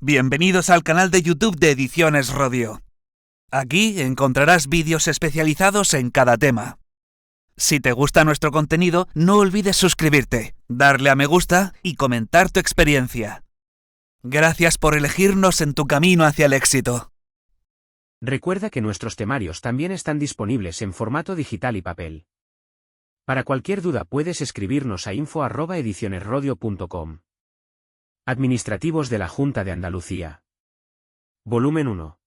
Bienvenidos al canal de YouTube de Ediciones Rodio. Aquí encontrarás vídeos especializados en cada tema. Si te gusta nuestro contenido, no olvides suscribirte, darle a me gusta y comentar tu experiencia. Gracias por elegirnos en tu camino hacia el éxito. Recuerda que nuestros temarios también están disponibles en formato digital y papel. Para cualquier duda puedes escribirnos a info@edicionesrodio.com. Administrativos de la Junta de Andalucía. Volumen 1.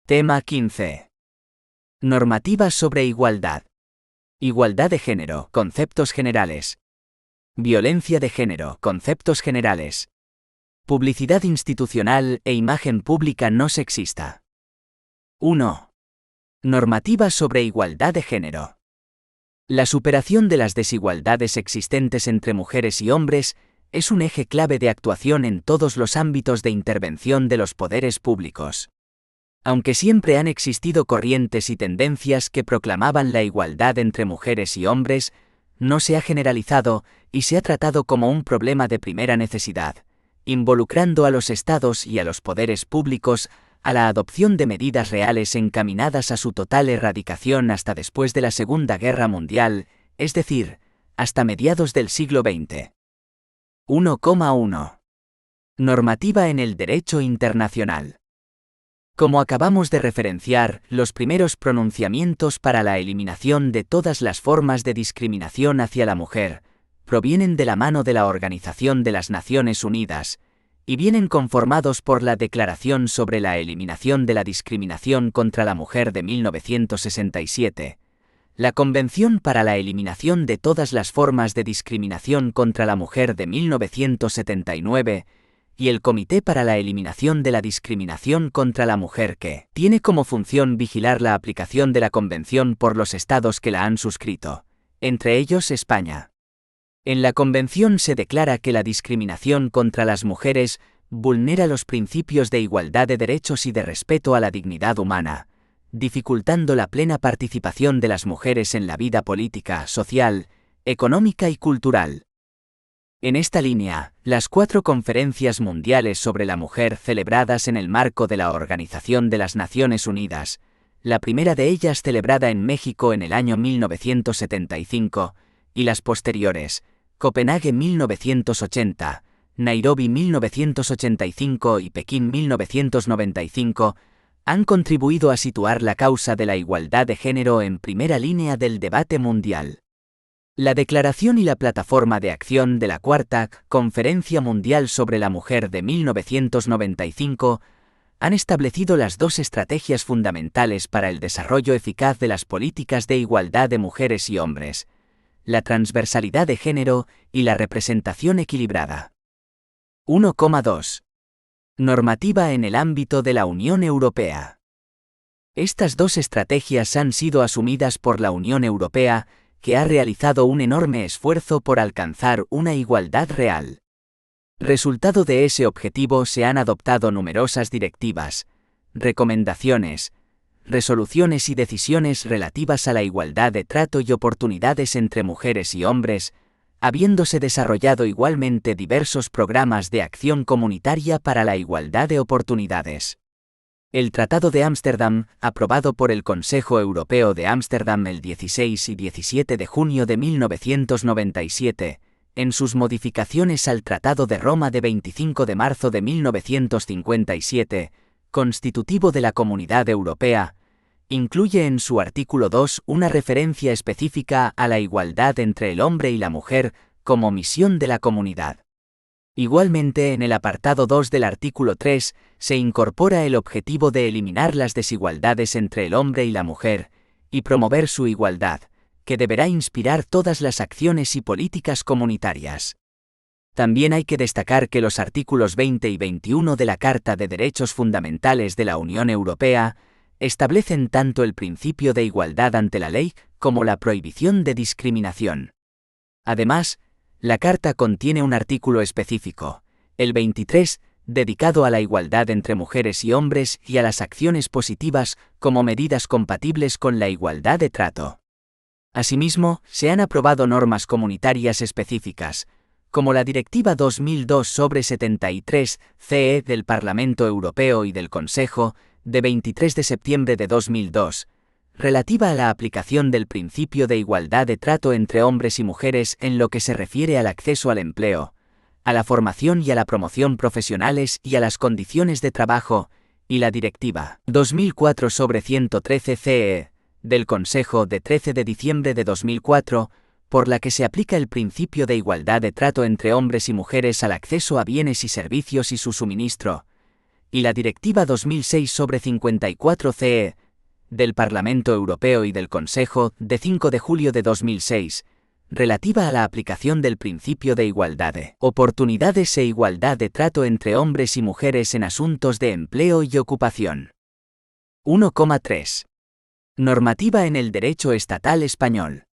Tema 15. Normativas sobre igualdad. Igualdad de género, conceptos generales. Violencia de género, conceptos generales. Publicidad institucional e imagen pública no sexista. 1. Normativas sobre igualdad de género. La superación de las desigualdades existentes entre mujeres y hombres es un eje clave de actuación en todos los ámbitos de intervención de los poderes públicos. Aunque siempre han existido corrientes y tendencias que proclamaban la igualdad entre mujeres y hombres, no se ha generalizado y se ha tratado como un problema de primera necesidad, involucrando a los estados y a los poderes públicos a la adopción de medidas reales encaminadas a su total erradicación hasta después de la Segunda Guerra Mundial, es decir, hasta mediados del siglo XX. 1,1. Normativa en el derecho internacional. Como acabamos de referenciar, los primeros pronunciamientos para la eliminación de todas las formas de discriminación hacia la mujer provienen de la mano de la Organización de las Naciones Unidas y vienen conformados por la Declaración sobre la Eliminación de la Discriminación contra la Mujer de 1967, la Convención para la Eliminación de todas las formas de discriminación contra la mujer de 1979 y el Comité para la Eliminación de la Discriminación contra la Mujer que tiene como función vigilar la aplicación de la Convención por los estados que la han suscrito, entre ellos España. En la Convención se declara que la discriminación contra las mujeres vulnera los principios de igualdad de derechos y de respeto a la dignidad humana, dificultando la plena participación de las mujeres en la vida política, social, económica y cultural. En esta línea, las 4 conferencias mundiales sobre la mujer celebradas en el marco de la Organización de las Naciones Unidas, la primera de ellas celebrada en México en el año 1975, y las posteriores, Copenhague 1980, Nairobi 1985 y Pekín 1995, han contribuido a situar la causa de la igualdad de género en primera línea del debate mundial. La Declaración y la Plataforma de Acción de la Cuarta Conferencia Mundial sobre la Mujer de 1995 han establecido las 2 estrategias fundamentales para el desarrollo eficaz de las políticas de igualdad de mujeres y hombres: la transversalidad de género y la representación equilibrada. 1,2. Normativa en el ámbito de la Unión Europea. Estas 2 estrategias han sido asumidas por la Unión Europea, que ha realizado un enorme esfuerzo por alcanzar una igualdad real. Resultado de ese objetivo se han adoptado numerosas directivas, recomendaciones, resoluciones y decisiones relativas a la igualdad de trato y oportunidades entre mujeres y hombres, habiéndose desarrollado igualmente diversos programas de acción comunitaria para la igualdad de oportunidades. El Tratado de Ámsterdam, aprobado por el Consejo Europeo de Ámsterdam el 16 y 17 de junio de 1997, en sus modificaciones al Tratado de Roma de 25 de marzo de 1957, constitutivo de la Comunidad Europea, incluye en su artículo 2 una referencia específica a la igualdad entre el hombre y la mujer como misión de la comunidad. Igualmente, en el apartado 2 del artículo 3 se incorpora el objetivo de eliminar las desigualdades entre el hombre y la mujer y promover su igualdad, que deberá inspirar todas las acciones y políticas comunitarias. También hay que destacar que los artículos 20 y 21 de la Carta de Derechos Fundamentales de la Unión Europea establecen tanto el principio de igualdad ante la ley como la prohibición de discriminación. Además, la Carta contiene un artículo específico, el 23, dedicado a la igualdad entre mujeres y hombres y a las acciones positivas como medidas compatibles con la igualdad de trato. Asimismo, se han aprobado normas comunitarias específicas, como la Directiva 2002/73/CE del Parlamento Europeo y del Consejo, de 23 de septiembre de 2002, relativa a la aplicación del principio de igualdad de trato entre hombres y mujeres en lo que se refiere al acceso al empleo, a la formación y a la promoción profesionales y a las condiciones de trabajo, y la Directiva 2004/113/CE del Consejo de 13 de diciembre de 2004, por la que se aplica el principio de igualdad de trato entre hombres y mujeres al acceso a bienes y servicios y su suministro, y la Directiva 2006/54/CE del Parlamento Europeo y del Consejo de 5 de julio de 2006, relativa a la aplicación del principio de igualdad de oportunidades e igualdad de trato entre hombres y mujeres en asuntos de empleo y ocupación. 1,3. Normativa en el derecho estatal español.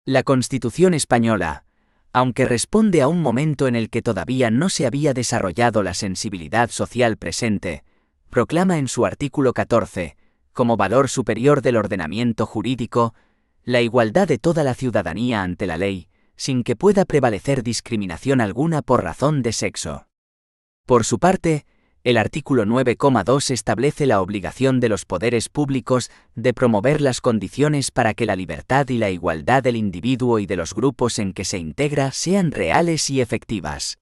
La Constitución española, aunque responde a un momento en el que todavía no se había desarrollado la sensibilidad social presente, proclama en su artículo 14, como valor superior del ordenamiento jurídico, la igualdad de toda la ciudadanía ante la ley, sin que pueda prevalecer discriminación alguna por razón de sexo. Por su parte, el artículo 9,2 establece la obligación de los poderes públicos de promover las condiciones para que la libertad y la igualdad del individuo y de los grupos en que se integra sean reales y efectivas.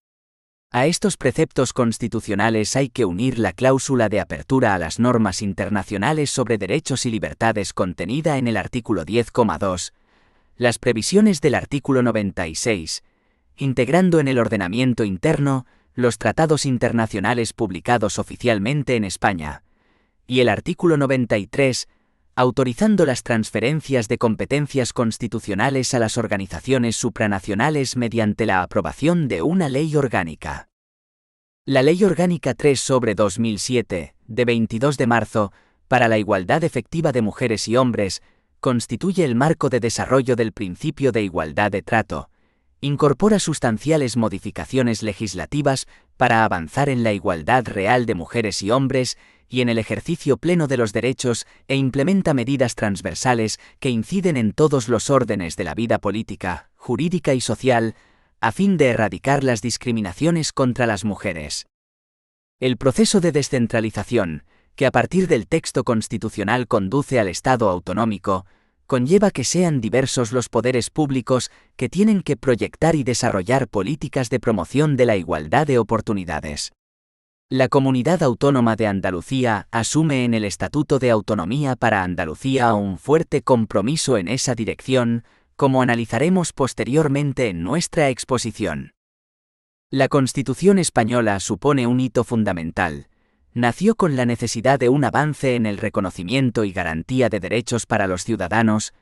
A estos preceptos constitucionales hay que unir la cláusula de apertura a las normas internacionales sobre derechos y libertades contenida en el artículo 10,2, las previsiones del artículo 96, integrando en el ordenamiento interno los tratados internacionales publicados oficialmente en España, y el artículo 93, autorizando las transferencias de competencias constitucionales a las organizaciones supranacionales mediante la aprobación de una ley orgánica. La Ley Orgánica 3/2007, de 22 de marzo, para la igualdad efectiva de mujeres y hombres, constituye el marco de desarrollo del principio de igualdad de trato. Incorpora sustanciales modificaciones legislativas para avanzar en la igualdad real de mujeres y hombres y en el ejercicio pleno de los derechos e implementa medidas transversales que inciden en todos los órdenes de la vida política, jurídica y social, a fin de erradicar las discriminaciones contra las mujeres. El proceso de descentralización, que a partir del texto constitucional conduce al Estado autonómico, conlleva que sean diversos los poderes públicos que tienen que proyectar y desarrollar políticas de promoción de la igualdad de oportunidades. La Comunidad Autónoma de Andalucía asume en el Estatuto de Autonomía para Andalucía un fuerte compromiso en esa dirección, como analizaremos posteriormente en nuestra exposición. La Constitución española supone un hito fundamental. Nació con la necesidad de un avance en el reconocimiento y garantía de derechos para los ciudadanos,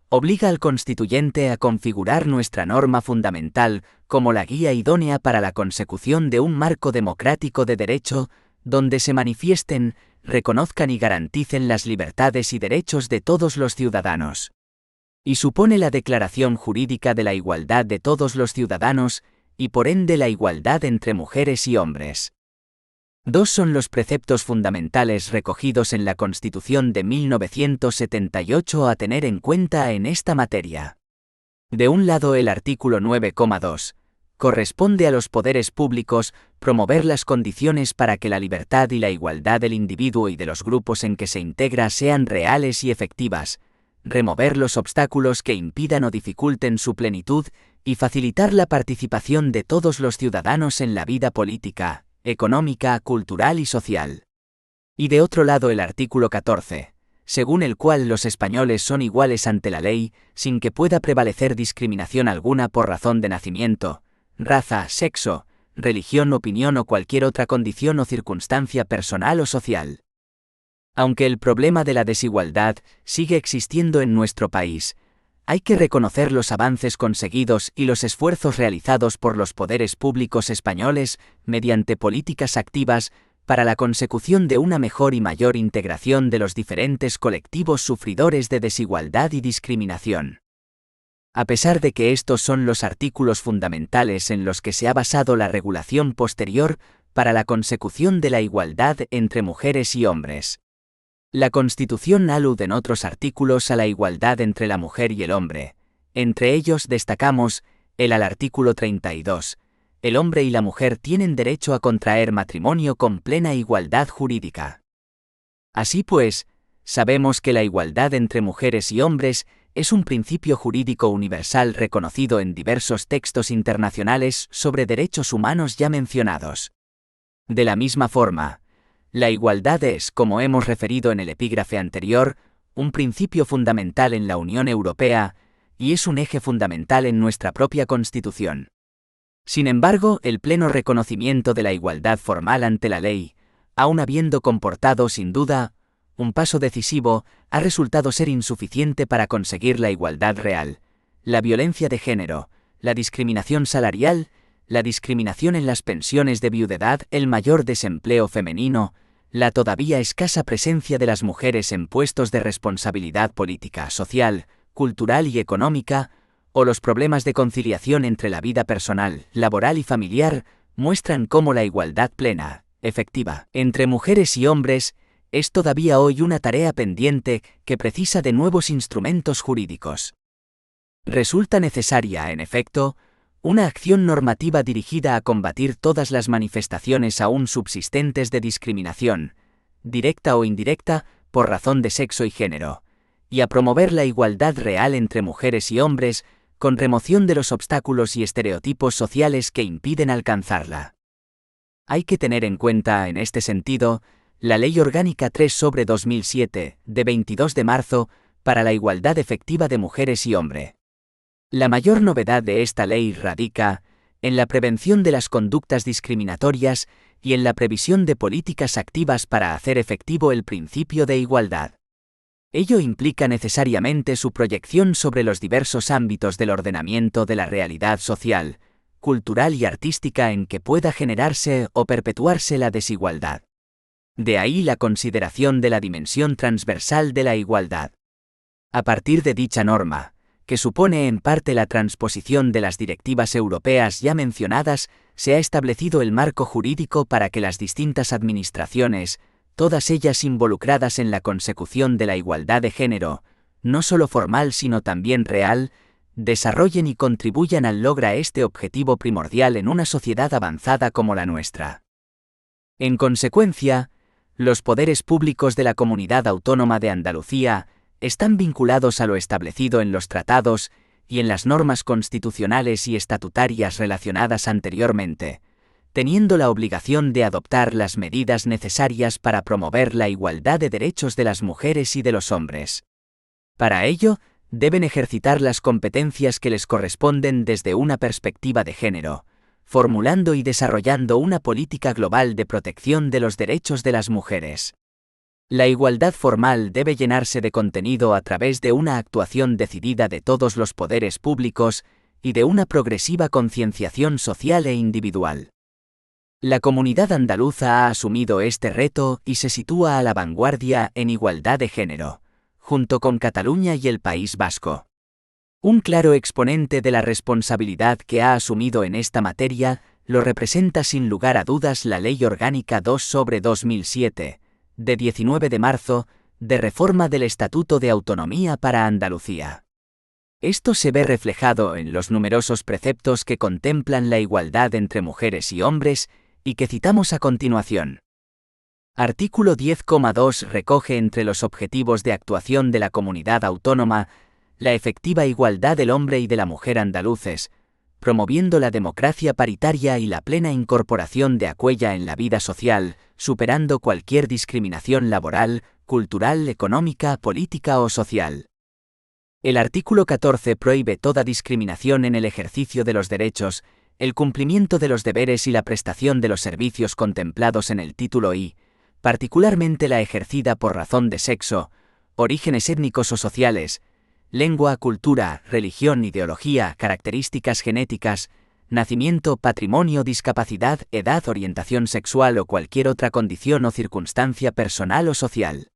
obliga al constituyente a configurar nuestra norma fundamental como la guía idónea para la consecución de un marco democrático de derecho, donde se manifiesten, reconozcan y garanticen las libertades y derechos de todos los ciudadanos. Y supone la declaración jurídica de la igualdad de todos los ciudadanos, y por ende la igualdad entre mujeres y hombres. Dos son los preceptos fundamentales recogidos en la Constitución de 1978 a tener en cuenta en esta materia. De un lado, el artículo 9,2 corresponde a los poderes públicos promover las condiciones para que la libertad y la igualdad del individuo y de los grupos en que se integra sean reales y efectivas, remover los obstáculos que impidan o dificulten su plenitud y facilitar la participación de todos los ciudadanos en la vida política, económica, cultural y social. Y de otro lado, el artículo 14, según el cual los españoles son iguales ante la ley, sin que pueda prevalecer discriminación alguna por razón de nacimiento, raza, sexo, religión, opinión o cualquier otra condición o circunstancia personal o social. Aunque el problema de la desigualdad sigue existiendo en nuestro país, hay que reconocer los avances conseguidos y los esfuerzos realizados por los poderes públicos españoles mediante políticas activas para la consecución de una mejor y mayor integración de los diferentes colectivos sufridores de desigualdad y discriminación. A pesar de que estos son los artículos fundamentales en los que se ha basado la regulación posterior para la consecución de la igualdad entre mujeres y hombres. La Constitución alude en otros artículos a la igualdad entre la mujer y el hombre. Entre ellos destacamos Al artículo 32, el hombre y la mujer tienen derecho a contraer matrimonio con plena igualdad jurídica. Así pues, sabemos que la igualdad entre mujeres y hombres es un principio jurídico universal reconocido en diversos textos internacionales sobre derechos humanos ya mencionados. De la misma forma, la igualdad es, como hemos referido en el epígrafe anterior, un principio fundamental en la Unión Europea y es un eje fundamental en nuestra propia Constitución. Sin embargo, el pleno reconocimiento de la igualdad formal ante la ley, aun habiendo comportado sin duda un paso decisivo, ha resultado ser insuficiente para conseguir la igualdad real. La violencia de género, la discriminación salarial, la discriminación en las pensiones de viudedad, el mayor desempleo femenino, la todavía escasa presencia de las mujeres en puestos de responsabilidad política, social, cultural y económica, o los problemas de conciliación entre la vida personal, laboral y familiar, muestran cómo la igualdad plena, efectiva, entre mujeres y hombres, es todavía hoy una tarea pendiente que precisa de nuevos instrumentos jurídicos. Resulta necesaria, en efecto, una acción normativa dirigida a combatir todas las manifestaciones aún subsistentes de discriminación, directa o indirecta, por razón de sexo y género, y a promover la igualdad real entre mujeres y hombres, con remoción de los obstáculos y estereotipos sociales que impiden alcanzarla. Hay que tener en cuenta, en este sentido, la Ley Orgánica 3/2007, de 22 de marzo, para la igualdad efectiva de mujeres y hombres. La mayor novedad de esta ley radica en la prevención de las conductas discriminatorias y en la previsión de políticas activas para hacer efectivo el principio de igualdad. Ello implica necesariamente su proyección sobre los diversos ámbitos del ordenamiento de la realidad social, cultural y artística en que pueda generarse o perpetuarse la desigualdad. De ahí la consideración de la dimensión transversal de la igualdad. A partir de dicha norma, que supone en parte la transposición de las directivas europeas ya mencionadas, se ha establecido el marco jurídico para que las distintas administraciones, todas ellas involucradas en la consecución de la igualdad de género, no solo formal sino también real, desarrollen y contribuyan al logro a este objetivo primordial en una sociedad avanzada como la nuestra. En consecuencia, los poderes públicos de la Comunidad Autónoma de Andalucía están vinculados a lo establecido en los tratados y en las normas constitucionales y estatutarias relacionadas anteriormente, teniendo la obligación de adoptar las medidas necesarias para promover la igualdad de derechos de las mujeres y de los hombres. Para ello, deben ejercitar las competencias que les corresponden desde una perspectiva de género, formulando y desarrollando una política global de protección de los derechos de las mujeres. La igualdad formal debe llenarse de contenido a través de una actuación decidida de todos los poderes públicos y de una progresiva concienciación social e individual. La comunidad andaluza ha asumido este reto y se sitúa a la vanguardia en igualdad de género, junto con Cataluña y el País Vasco. Un claro exponente de la responsabilidad que ha asumido en esta materia lo representa sin lugar a dudas la Ley Orgánica 2/2007, de 19 de marzo, de reforma del Estatuto de Autonomía para Andalucía. Esto se ve reflejado en los numerosos preceptos que contemplan la igualdad entre mujeres y hombres y que citamos a continuación. Artículo 10,2 recoge entre los objetivos de actuación de la comunidad autónoma la efectiva igualdad del hombre y de la mujer andaluces, promoviendo la democracia paritaria y la plena incorporación de aquella en la vida social, superando cualquier discriminación laboral, cultural, económica, política o social. El artículo 14 prohíbe toda discriminación en el ejercicio de los derechos, el cumplimiento de los deberes y la prestación de los servicios contemplados en el título I, particularmente la ejercida por razón de sexo, orígenes étnicos o sociales, lengua, cultura, religión, ideología, características genéticas, nacimiento, patrimonio, discapacidad, edad, orientación sexual o cualquier otra condición o circunstancia personal o social.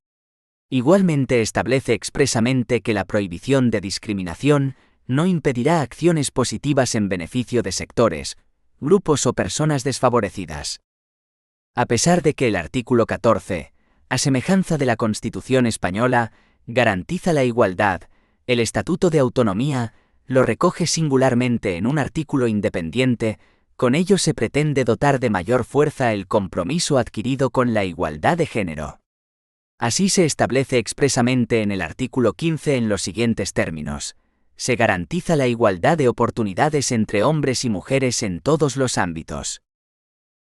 Igualmente establece expresamente que la prohibición de discriminación no impedirá acciones positivas en beneficio de sectores, grupos o personas desfavorecidas. A pesar de que el artículo 14, a semejanza de la Constitución española, garantiza la igualdad, el Estatuto de Autonomía lo recoge singularmente en un artículo independiente. Con ello se pretende dotar de mayor fuerza el compromiso adquirido con la igualdad de género. Así se establece expresamente en el artículo 15 en los siguientes términos: se garantiza la igualdad de oportunidades entre hombres y mujeres en todos los ámbitos.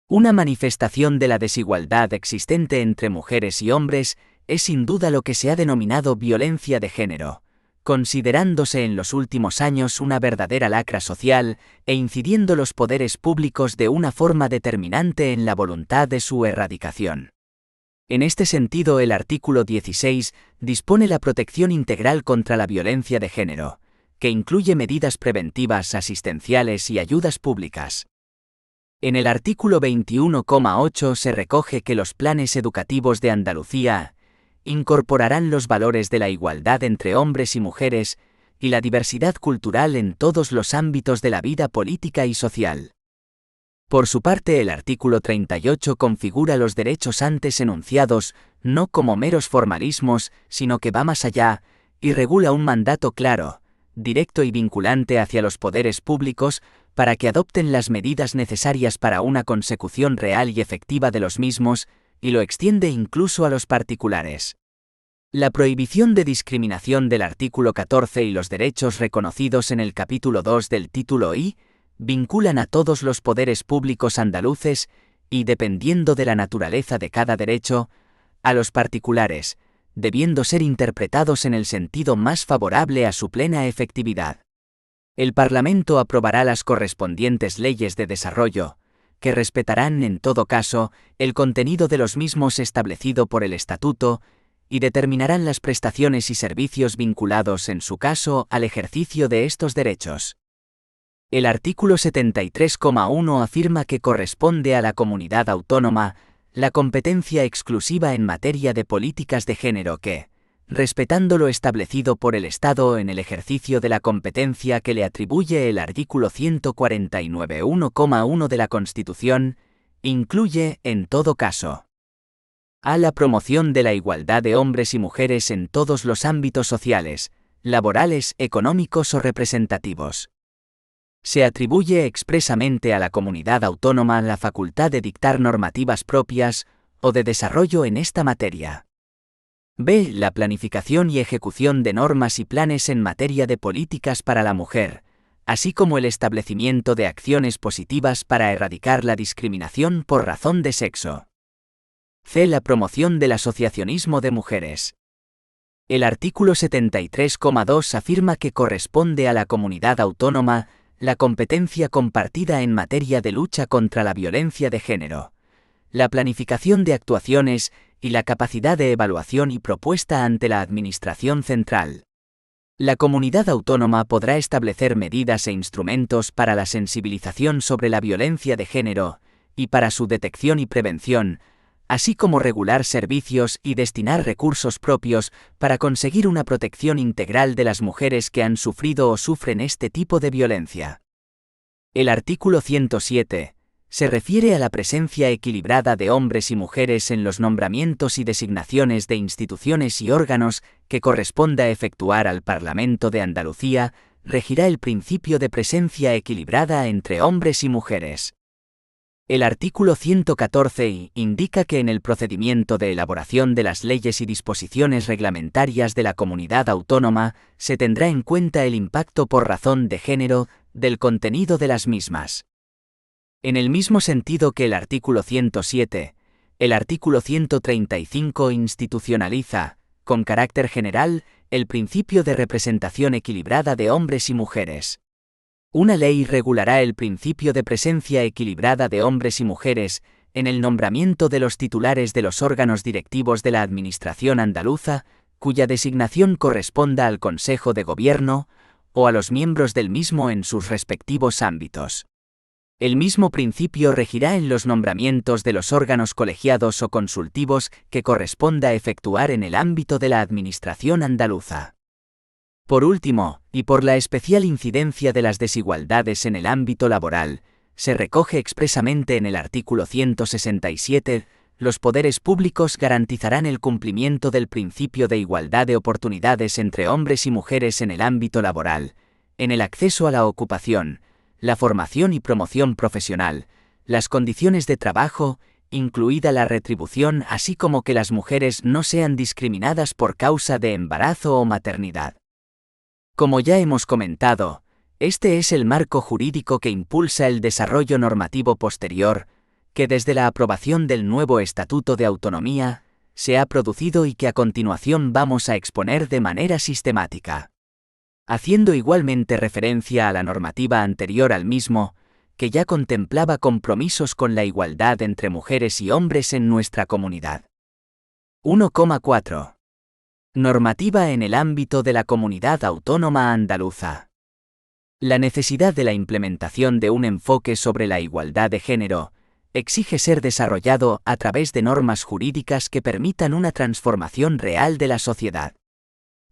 Una manifestación de la desigualdad existente entre mujeres y hombres es sin duda lo que se ha denominado violencia de género, considerándose en los últimos años una verdadera lacra social e incidiendo los poderes públicos de una forma determinante en la voluntad de su erradicación. En este sentido, el artículo 16 dispone la protección integral contra la violencia de género, que incluye medidas preventivas, asistenciales y ayudas públicas. En el artículo 21,8 se recoge que los planes educativos de Andalucía incorporarán los valores de la igualdad entre hombres y mujeres y la diversidad cultural en todos los ámbitos de la vida política y social. Por su parte, el artículo 38 configura los derechos antes enunciados no como meros formalismos, sino que va más allá y regula un mandato claro, directo y vinculante hacia los poderes públicos para que adopten las medidas necesarias para una consecución real y efectiva de los mismos, y lo extiende incluso a los particulares. La prohibición de discriminación del artículo 14 y los derechos reconocidos en el capítulo 2 del título I vinculan a todos los poderes públicos andaluces y, dependiendo de la naturaleza de cada derecho, a los particulares, debiendo ser interpretados en el sentido más favorable a su plena efectividad. El Parlamento aprobará las correspondientes leyes de desarrollo, que respetarán en todo caso el contenido de los mismos establecido por el Estatuto y determinarán las prestaciones y servicios vinculados en su caso al ejercicio de estos derechos. El artículo 73,1 afirma que corresponde a la comunidad autónoma la competencia exclusiva en materia de políticas de género que, respetando lo establecido por el Estado en el ejercicio de la competencia que le atribuye el artículo 149.1,1 de la Constitución, incluye, en todo caso, a la promoción de la igualdad de hombres y mujeres en todos los ámbitos sociales, laborales, económicos o representativos. Se atribuye expresamente a la comunidad autónoma la facultad de dictar normativas propias o de desarrollo en esta materia. B. La planificación y ejecución de normas y planes en materia de políticas para la mujer, así como el establecimiento de acciones positivas para erradicar la discriminación por razón de sexo. C. La promoción del asociacionismo de mujeres. El artículo 73,2 afirma que corresponde a la comunidad autónoma la competencia compartida en materia de lucha contra la violencia de género, la planificación de actuaciones y la capacidad de evaluación y propuesta ante la Administración central. La comunidad autónoma podrá establecer medidas e instrumentos para la sensibilización sobre la violencia de género y para su detección y prevención, así como regular servicios y destinar recursos propios para conseguir una protección integral de las mujeres que han sufrido o sufren este tipo de violencia. El artículo 107 se refiere a la presencia equilibrada de hombres y mujeres en los nombramientos y designaciones de instituciones y órganos que corresponda efectuar al Parlamento de Andalucía, regirá el principio de presencia equilibrada entre hombres y mujeres. El artículo 114 indica que en el procedimiento de elaboración de las leyes y disposiciones reglamentarias de la comunidad autónoma se tendrá en cuenta el impacto por razón de género del contenido de las mismas. En el mismo sentido que el artículo 107, el artículo 135 institucionaliza, con carácter general, el principio de representación equilibrada de hombres y mujeres. Una ley regulará el principio de presencia equilibrada de hombres y mujeres en el nombramiento de los titulares de los órganos directivos de la Administración andaluza, cuya designación corresponda al Consejo de Gobierno, o a los miembros del mismo en sus respectivos ámbitos. El mismo principio regirá en los nombramientos de los órganos colegiados o consultivos que corresponda efectuar en el ámbito de la Administración andaluza. Por último, y por la especial incidencia de las desigualdades en el ámbito laboral, se recoge expresamente en el artículo 167, los poderes públicos garantizarán el cumplimiento del principio de igualdad de oportunidades entre hombres y mujeres en el ámbito laboral, en el acceso a la ocupación, la formación y promoción profesional, las condiciones de trabajo, incluida la retribución, así como que las mujeres no sean discriminadas por causa de embarazo o maternidad. Como ya hemos comentado, este es el marco jurídico que impulsa el desarrollo normativo posterior, que desde la aprobación del nuevo Estatuto de Autonomía, se ha producido y que a continuación vamos a exponer de manera sistemática. Haciendo igualmente referencia a la normativa anterior al mismo, que ya contemplaba compromisos con la igualdad entre mujeres y hombres en nuestra comunidad. 1,4. Normativa en el ámbito de la Comunidad Autónoma Andaluza. La necesidad de la implementación de un enfoque sobre la igualdad de género exige ser desarrollado a través de normas jurídicas que permitan una transformación real de la sociedad.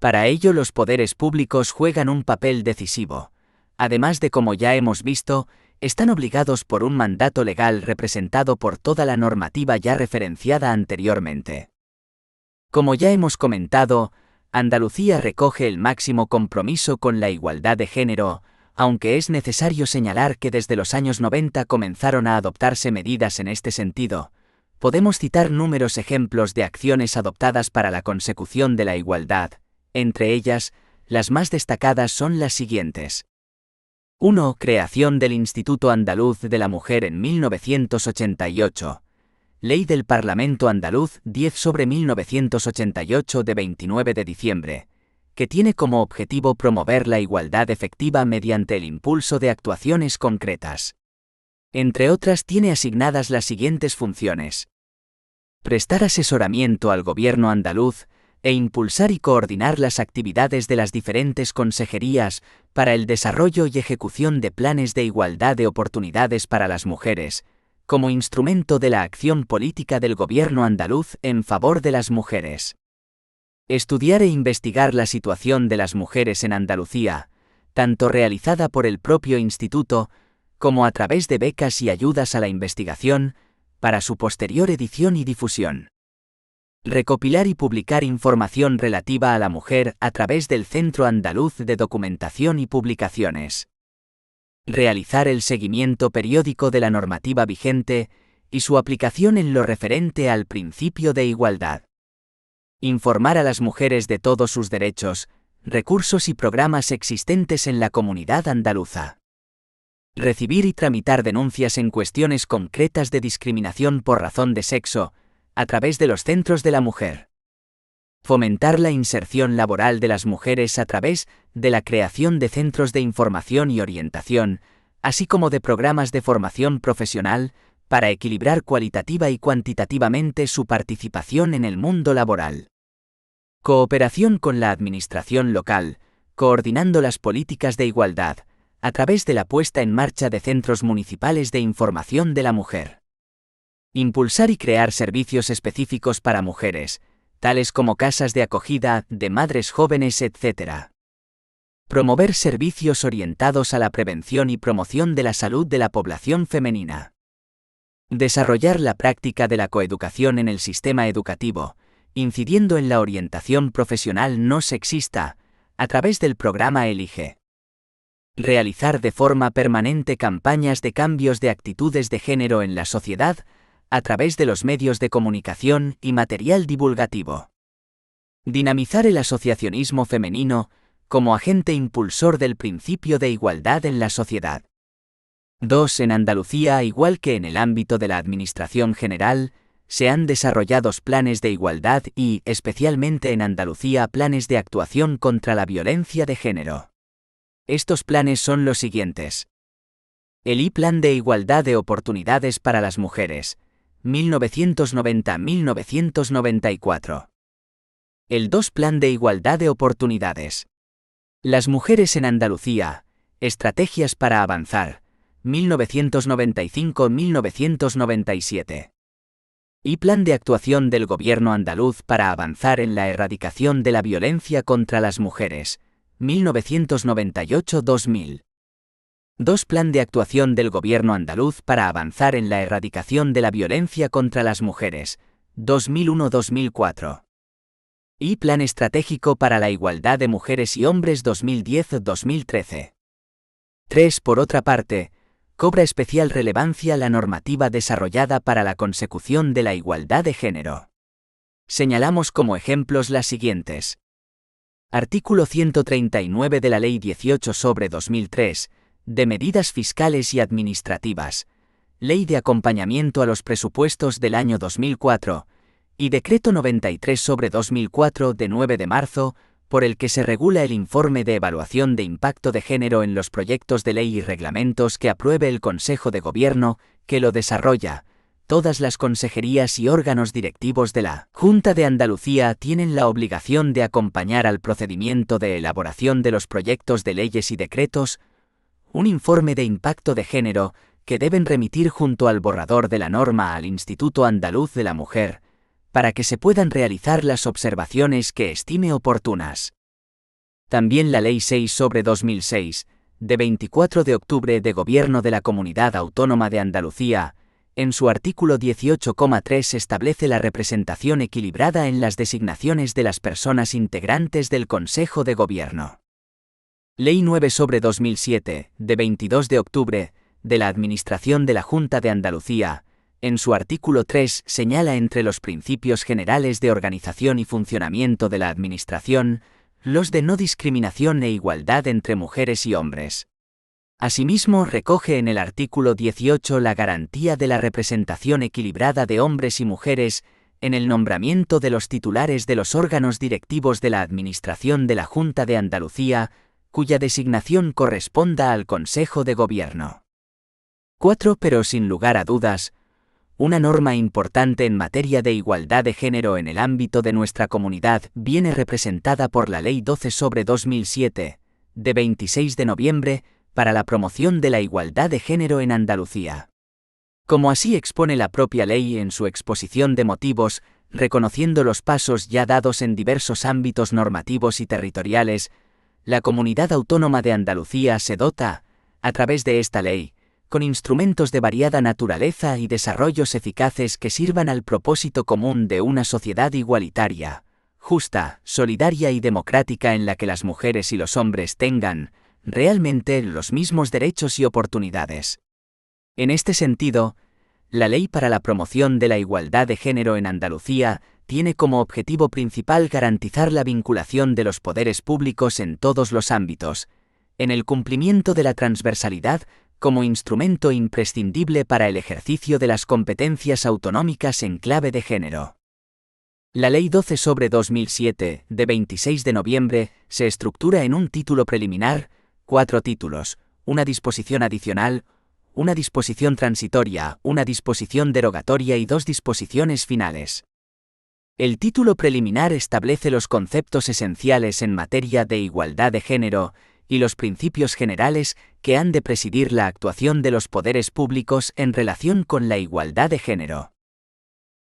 Para ello, los poderes públicos juegan un papel decisivo, además de, como ya hemos visto, están obligados por un mandato legal representado por toda la normativa ya referenciada anteriormente. Como ya hemos comentado, Andalucía recoge el máximo compromiso con la igualdad de género, aunque es necesario señalar que desde los años 90 comenzaron a adoptarse medidas en este sentido. Podemos citar números ejemplos de acciones adoptadas para la consecución de la igualdad. Entre ellas, las más destacadas son las siguientes. 1. Creación del Instituto Andaluz de la Mujer en 1988. Ley del Parlamento Andaluz 10/1988 de 29 de diciembre, que tiene como objetivo promover la igualdad efectiva mediante el impulso de actuaciones concretas. Entre otras, tiene asignadas las siguientes funciones. Prestar asesoramiento al Gobierno andaluz, e impulsar y coordinar las actividades de las diferentes consejerías para el desarrollo y ejecución de planes de igualdad de oportunidades para las mujeres, como instrumento de la acción política del Gobierno andaluz en favor de las mujeres. Estudiar e investigar la situación de las mujeres en Andalucía, tanto realizada por el propio instituto, como a través de becas y ayudas a la investigación, para su posterior edición y difusión. Recopilar y publicar información relativa a la mujer a través del Centro Andaluz de Documentación y Publicaciones. Realizar el seguimiento periódico de la normativa vigente y su aplicación en lo referente al principio de igualdad. Informar a las mujeres de todos sus derechos, recursos y programas existentes en la comunidad andaluza. Recibir y tramitar denuncias en cuestiones concretas de discriminación por razón de sexo, a través de los centros de la mujer. Fomentar la inserción laboral de las mujeres a través de la creación de centros de información y orientación, así como de programas de formación profesional, para equilibrar cualitativa y cuantitativamente su participación en el mundo laboral. Cooperación con la administración local, coordinando las políticas de igualdad, a través de la puesta en marcha de centros municipales de información de la mujer. Impulsar y crear servicios específicos para mujeres, tales como casas de acogida, de madres jóvenes, etc. Promover servicios orientados a la prevención y promoción de la salud de la población femenina. Desarrollar la práctica de la coeducación en el sistema educativo, incidiendo en la orientación profesional no sexista, a través del programa Elige. Realizar de forma permanente campañas de cambios de actitudes de género en la sociedad, a través de los medios de comunicación y material divulgativo. Dinamizar el asociacionismo femenino como agente impulsor del principio de igualdad en la sociedad. 2. En Andalucía, igual que en el ámbito de la Administración General, se han desarrollado planes de igualdad y, especialmente en Andalucía, planes de actuación contra la violencia de género. Estos planes son los siguientes. El I-Plan de Igualdad de Oportunidades para las Mujeres, 1990-1994. El 2 Plan de Igualdad de Oportunidades. Las mujeres en Andalucía, estrategias para avanzar, 1995-1997. Y Plan de Actuación del Gobierno andaluz para avanzar en la erradicación de la violencia contra las mujeres, 1998-2000. 2 Plan de Actuación del Gobierno andaluz para avanzar en la erradicación de la violencia contra las mujeres, 2001-2004. y Plan Estratégico para la Igualdad de Mujeres y Hombres 2010-2013. 3. Por otra parte, cobra especial relevancia la normativa desarrollada para la consecución de la igualdad de género. Señalamos como ejemplos las siguientes. Artículo 139 de la Ley 18/2003, de medidas fiscales y administrativas, Ley de acompañamiento a los presupuestos del año 2004, y Decreto 93/2004 de 9 de marzo, por el que se regula el informe de evaluación de impacto de género en los proyectos de ley y reglamentos que apruebe el Consejo de Gobierno, que lo desarrolla. Todas las consejerías y órganos directivos de la Junta de Andalucía tienen la obligación de acompañar al procedimiento de elaboración de los proyectos de leyes y decretos un informe de impacto de género que deben remitir junto al borrador de la norma al Instituto Andaluz de la Mujer, para que se puedan realizar las observaciones que estime oportunas. También la Ley 6/2006, de 24 de octubre de Gobierno de la Comunidad Autónoma de Andalucía, en su artículo 18,3 establece la representación equilibrada en las designaciones de las personas integrantes del Consejo de Gobierno. Ley 9/2007, de 22 de octubre, de la Administración de la Junta de Andalucía, en su artículo 3 señala entre los principios generales de organización y funcionamiento de la Administración, los de no discriminación e igualdad entre mujeres y hombres. Asimismo, recoge en el artículo 18 la garantía de la representación equilibrada de hombres y mujeres en el nombramiento de los titulares de los órganos directivos de la Administración de la Junta de Andalucía, cuya designación corresponda al Consejo de Gobierno. 4. Pero sin lugar a dudas, una norma importante en materia de igualdad de género en el ámbito de nuestra comunidad viene representada por la Ley 12/2007, de 26 de noviembre, para la promoción de la igualdad de género en Andalucía. Como así expone la propia ley en su exposición de motivos, reconociendo los pasos ya dados en diversos ámbitos normativos y territoriales, la Comunidad Autónoma de Andalucía se dota, a través de esta ley, con instrumentos de variada naturaleza y desarrollos eficaces que sirvan al propósito común de una sociedad igualitaria, justa, solidaria y democrática en la que las mujeres y los hombres tengan, realmente, los mismos derechos y oportunidades. En este sentido, la Ley para la Promoción de la Igualdad de Género en Andalucía tiene como objetivo principal garantizar la vinculación de los poderes públicos en todos los ámbitos, en el cumplimiento de la transversalidad como instrumento imprescindible para el ejercicio de las competencias autonómicas en clave de género. La Ley 12/2007, de 26 de noviembre, se estructura en un título preliminar, 4 títulos, una disposición adicional, una disposición transitoria, una disposición derogatoria y 2 disposiciones finales. El título preliminar establece los conceptos esenciales en materia de igualdad de género y los principios generales que han de presidir la actuación de los poderes públicos en relación con la igualdad de género.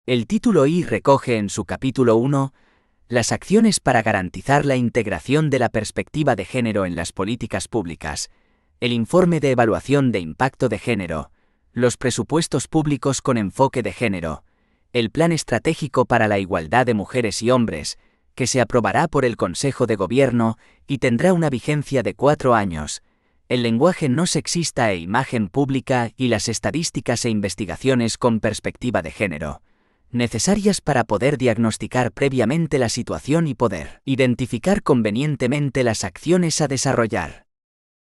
El título I recoge en su capítulo 1 las acciones para garantizar la integración de la perspectiva de género en las políticas públicas, el informe de evaluación de impacto de género, los presupuestos públicos con enfoque de género, el Plan Estratégico para la Igualdad de Mujeres y Hombres, que se aprobará por el Consejo de Gobierno y tendrá una vigencia de 4 años, el lenguaje no sexista e imagen pública y las estadísticas e investigaciones con perspectiva de género, necesarias para poder diagnosticar previamente la situación y poder identificar convenientemente las acciones a desarrollar.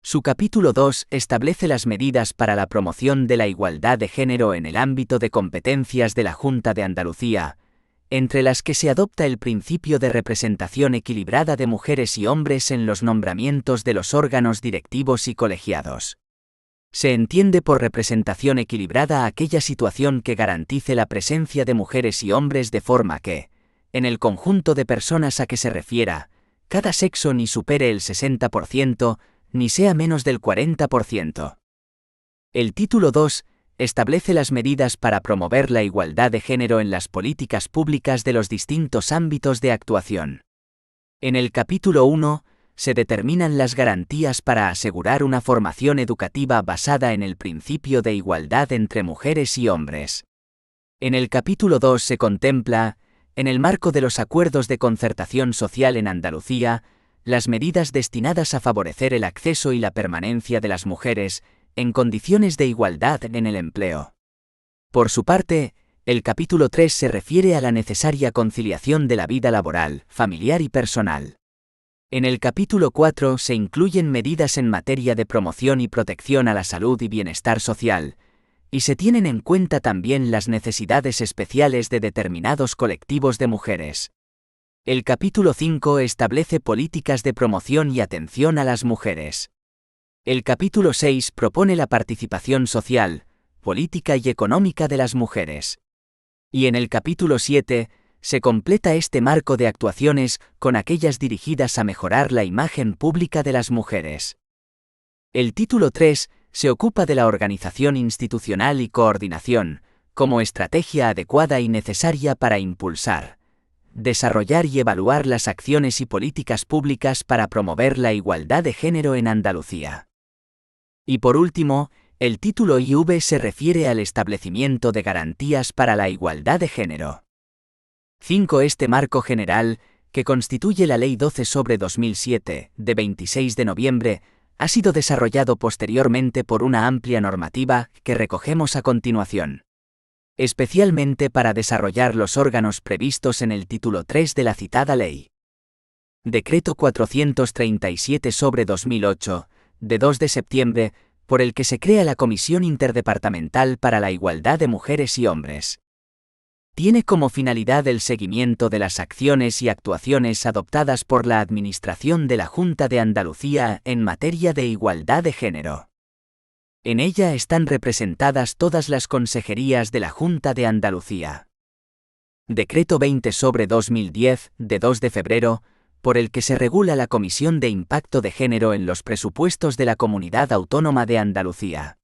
Su capítulo 2 establece las medidas para la promoción de la igualdad de género en el ámbito de competencias de la Junta de Andalucía, entre las que se adopta el principio de representación equilibrada de mujeres y hombres en los nombramientos de los órganos directivos y colegiados. Se entiende por representación equilibrada aquella situación que garantice la presencia de mujeres y hombres de forma que, en el conjunto de personas a que se refiera, cada sexo ni supere el 60%, ni sea menos del 40%. El título 2 establece las medidas para promover la igualdad de género en las políticas públicas de los distintos ámbitos de actuación. En el capítulo 1, se determinan las garantías para asegurar una formación educativa basada en el principio de igualdad entre mujeres y hombres. En el capítulo 2 se contempla, En el marco de los acuerdos de concertación social en Andalucía, las medidas destinadas a favorecer el acceso y la permanencia de las mujeres en condiciones de igualdad en el empleo. Por su parte, el capítulo 3 se refiere a la necesaria conciliación de la vida laboral, familiar y personal. En el capítulo 4 se incluyen medidas en materia de promoción y protección a la salud y bienestar social, y se tienen en cuenta también las necesidades especiales de determinados colectivos de mujeres. El capítulo 5 establece políticas de promoción y atención a las mujeres. El capítulo 6 propone la participación social, política y económica de las mujeres. Y en el capítulo 7, se completa este marco de actuaciones con aquellas dirigidas a mejorar la imagen pública de las mujeres. El título 3 se ocupa de la organización institucional y coordinación, como estrategia adecuada y necesaria para impulsar, desarrollar y evaluar las acciones y políticas públicas para promover la igualdad de género en Andalucía. Y por último, el título IV se refiere al establecimiento de garantías para la igualdad de género. 5. Este marco general, que constituye la Ley 12/2007, de 26 de noviembre, ha sido desarrollado posteriormente por una amplia normativa que recogemos a continuación, especialmente para desarrollar los órganos previstos en el título 3 de la citada ley. Decreto 437/2008, de 2 de septiembre, por el que se crea la Comisión Interdepartamental para la Igualdad de Mujeres y Hombres. Tiene como finalidad el seguimiento de las acciones y actuaciones adoptadas por la Administración de la Junta de Andalucía en materia de igualdad de género. En ella están representadas todas las consejerías de la Junta de Andalucía. Decreto 20/2010, de 2 de febrero, por el que se regula la Comisión de Impacto de Género en los presupuestos de la Comunidad Autónoma de Andalucía.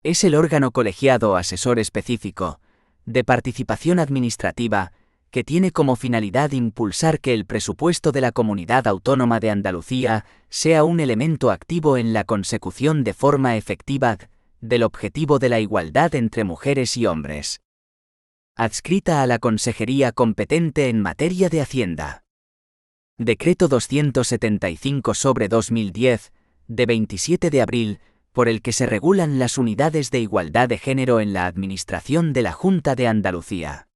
Es el órgano colegiado asesor específico, de participación administrativa, que tiene como finalidad impulsar que el presupuesto de la Comunidad Autónoma de Andalucía sea un elemento activo en la consecución de forma efectiva del objetivo de la igualdad entre mujeres y hombres. Adscrita a la Consejería competente en materia de Hacienda. Decreto 275/2010, de 27 de abril, por el que se regulan las unidades de igualdad de género en la Administración de la Junta de Andalucía.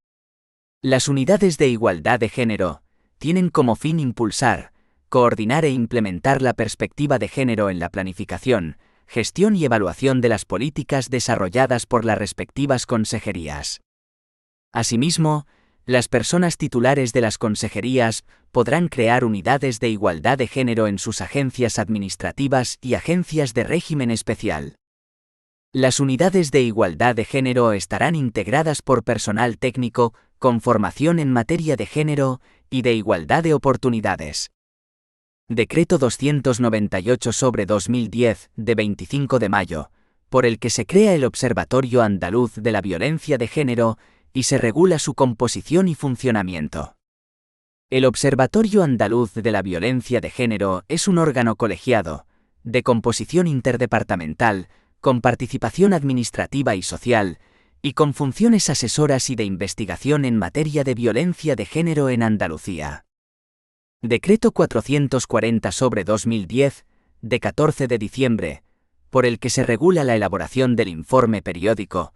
Las unidades de igualdad de género tienen como fin impulsar, coordinar e implementar la perspectiva de género en la planificación, gestión y evaluación de las políticas desarrolladas por las respectivas consejerías. Asimismo, las personas titulares de las consejerías podrán crear unidades de igualdad de género en sus agencias administrativas y agencias de régimen especial. Las unidades de igualdad de género estarán integradas por personal técnico con formación en materia de género y de igualdad de oportunidades. Decreto 298/2010, de 25 de mayo, por el que se crea el Observatorio Andaluz de la Violencia de Género y se regula su composición y funcionamiento. El Observatorio Andaluz de la Violencia de Género es un órgano colegiado, de composición interdepartamental, con participación administrativa y social, y con funciones asesoras y de investigación en materia de violencia de género en Andalucía. Decreto 440/2010, de 14 de diciembre, por el que se regula la elaboración del informe periódico,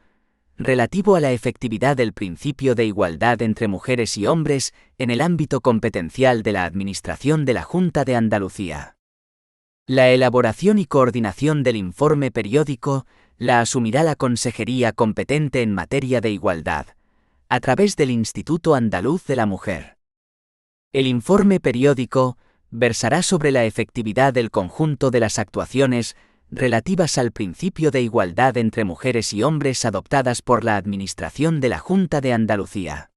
relativo a la efectividad del principio de igualdad entre mujeres y hombres en el ámbito competencial de la Administración de la Junta de Andalucía. La elaboración y coordinación del informe periódico la asumirá la Consejería competente en materia de igualdad, a través del Instituto Andaluz de la Mujer. El informe periódico versará sobre la efectividad del conjunto de las actuaciones relativas al principio de igualdad entre mujeres y hombres adoptadas por la Administración de la Junta de Andalucía.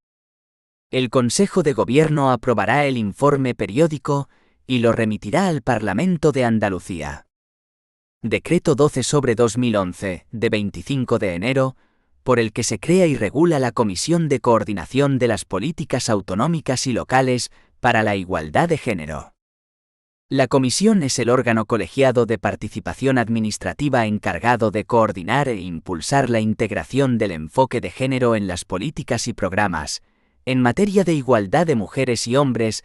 El Consejo de Gobierno aprobará el informe periódico y lo remitirá al Parlamento de Andalucía. Decreto 12/2011, de 25 de enero, por el que se crea y regula la Comisión de Coordinación de las Políticas Autonómicas y Locales para la Igualdad de Género. La comisión es el órgano colegiado de participación administrativa encargado de coordinar e impulsar la integración del enfoque de género en las políticas y programas, en materia de igualdad de mujeres y hombres,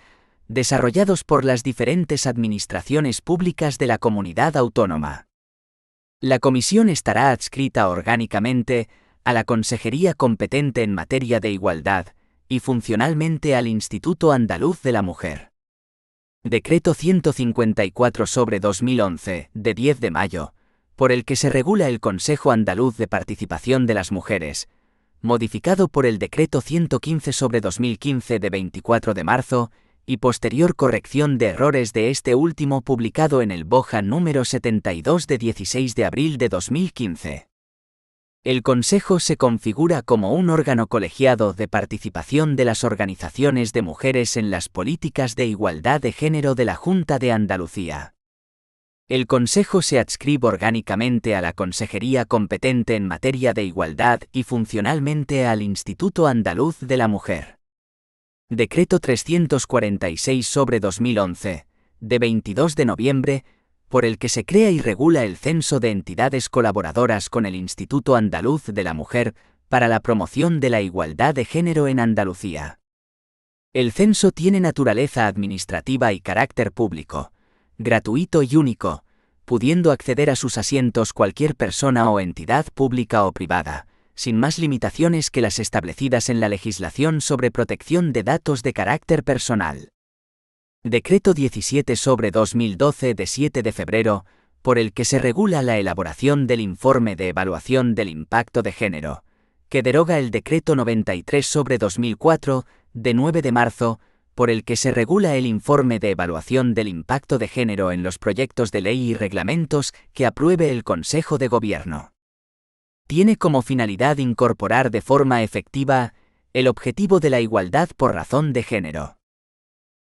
desarrollados por las diferentes administraciones públicas de la comunidad autónoma. La comisión estará adscrita orgánicamente a la Consejería competente en materia de igualdad y funcionalmente al Instituto Andaluz de la Mujer. Decreto 154/2011, de 10 de mayo, por el que se regula el Consejo Andaluz de Participación de las Mujeres, modificado por el Decreto 115/2015 de 24 de marzo, y posterior corrección de errores de este último publicado en el BOJA número 72 de 16 de abril de 2015. El Consejo se configura como un órgano colegiado de participación de las organizaciones de mujeres en las políticas de igualdad de género de la Junta de Andalucía. El Consejo se adscribe orgánicamente a la Consejería competente en materia de igualdad y funcionalmente al Instituto Andaluz de la Mujer. Decreto 346/2011, de 22 de noviembre, por el que se crea y regula el censo de entidades colaboradoras con el Instituto Andaluz de la Mujer para la promoción de la igualdad de género en Andalucía. El censo tiene naturaleza administrativa y carácter público, gratuito y único, pudiendo acceder a sus asientos cualquier persona o entidad pública o privada, sin más limitaciones que las establecidas en la legislación sobre protección de datos de carácter personal. Decreto 17/2012 de 7 de febrero, por el que se regula la elaboración del informe de evaluación del impacto de género, que deroga el Decreto 93/2004 de 9 de marzo, por el que se regula el informe de evaluación del impacto de género en los proyectos de ley y reglamentos que apruebe el Consejo de Gobierno. Tiene como finalidad incorporar de forma efectiva el objetivo de la igualdad por razón de género.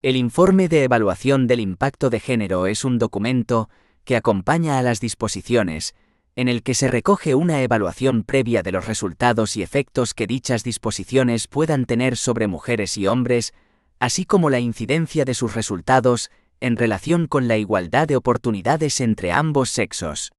El informe de evaluación del impacto de género es un documento que acompaña a las disposiciones, en el que se recoge una evaluación previa de los resultados y efectos que dichas disposiciones puedan tener sobre mujeres y hombres, así como la incidencia de sus resultados en relación con la igualdad de oportunidades entre ambos sexos.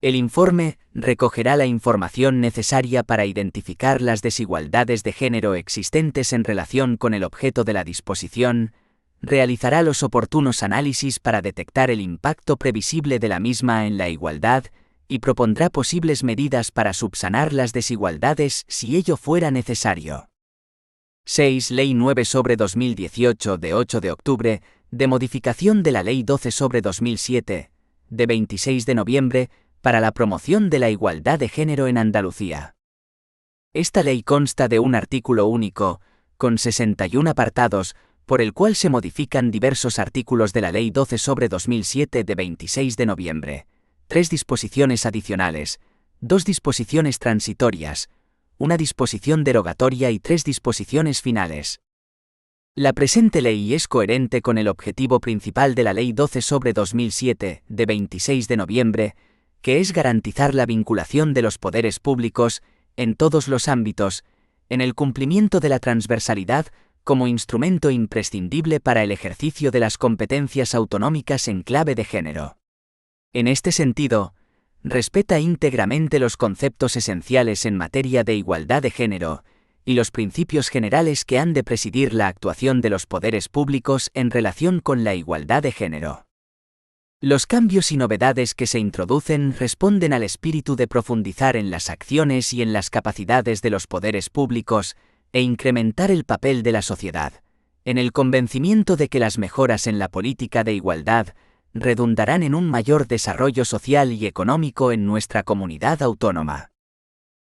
El informe recogerá la información necesaria para identificar las desigualdades de género existentes en relación con el objeto de la disposición, realizará los oportunos análisis para detectar el impacto previsible de la misma en la igualdad y propondrá posibles medidas para subsanar las desigualdades si ello fuera necesario. 6. Ley 9/2018 de 8 de octubre, de modificación de la Ley 12/2007, de 26 de noviembre, para la promoción de la igualdad de género en Andalucía. Esta ley consta de un artículo único, con 61 apartados, por el cual se modifican diversos artículos de la Ley 12/2007 de 26 de noviembre, 3 disposiciones adicionales, 2 disposiciones transitorias, una disposición derogatoria y 3 disposiciones finales. La presente ley es coherente con el objetivo principal de la Ley 12/2007, de 26 de noviembre, que es garantizar la vinculación de los poderes públicos, en todos los ámbitos, en el cumplimiento de la transversalidad como instrumento imprescindible para el ejercicio de las competencias autonómicas en clave de género. En este sentido, respeta íntegramente los conceptos esenciales en materia de igualdad de género y los principios generales que han de presidir la actuación de los poderes públicos en relación con la igualdad de género. Los cambios y novedades que se introducen responden al espíritu de profundizar en las acciones y en las capacidades de los poderes públicos e incrementar el papel de la sociedad, en el convencimiento de que las mejoras en la política de igualdad redundarán en un mayor desarrollo social y económico en nuestra comunidad autónoma.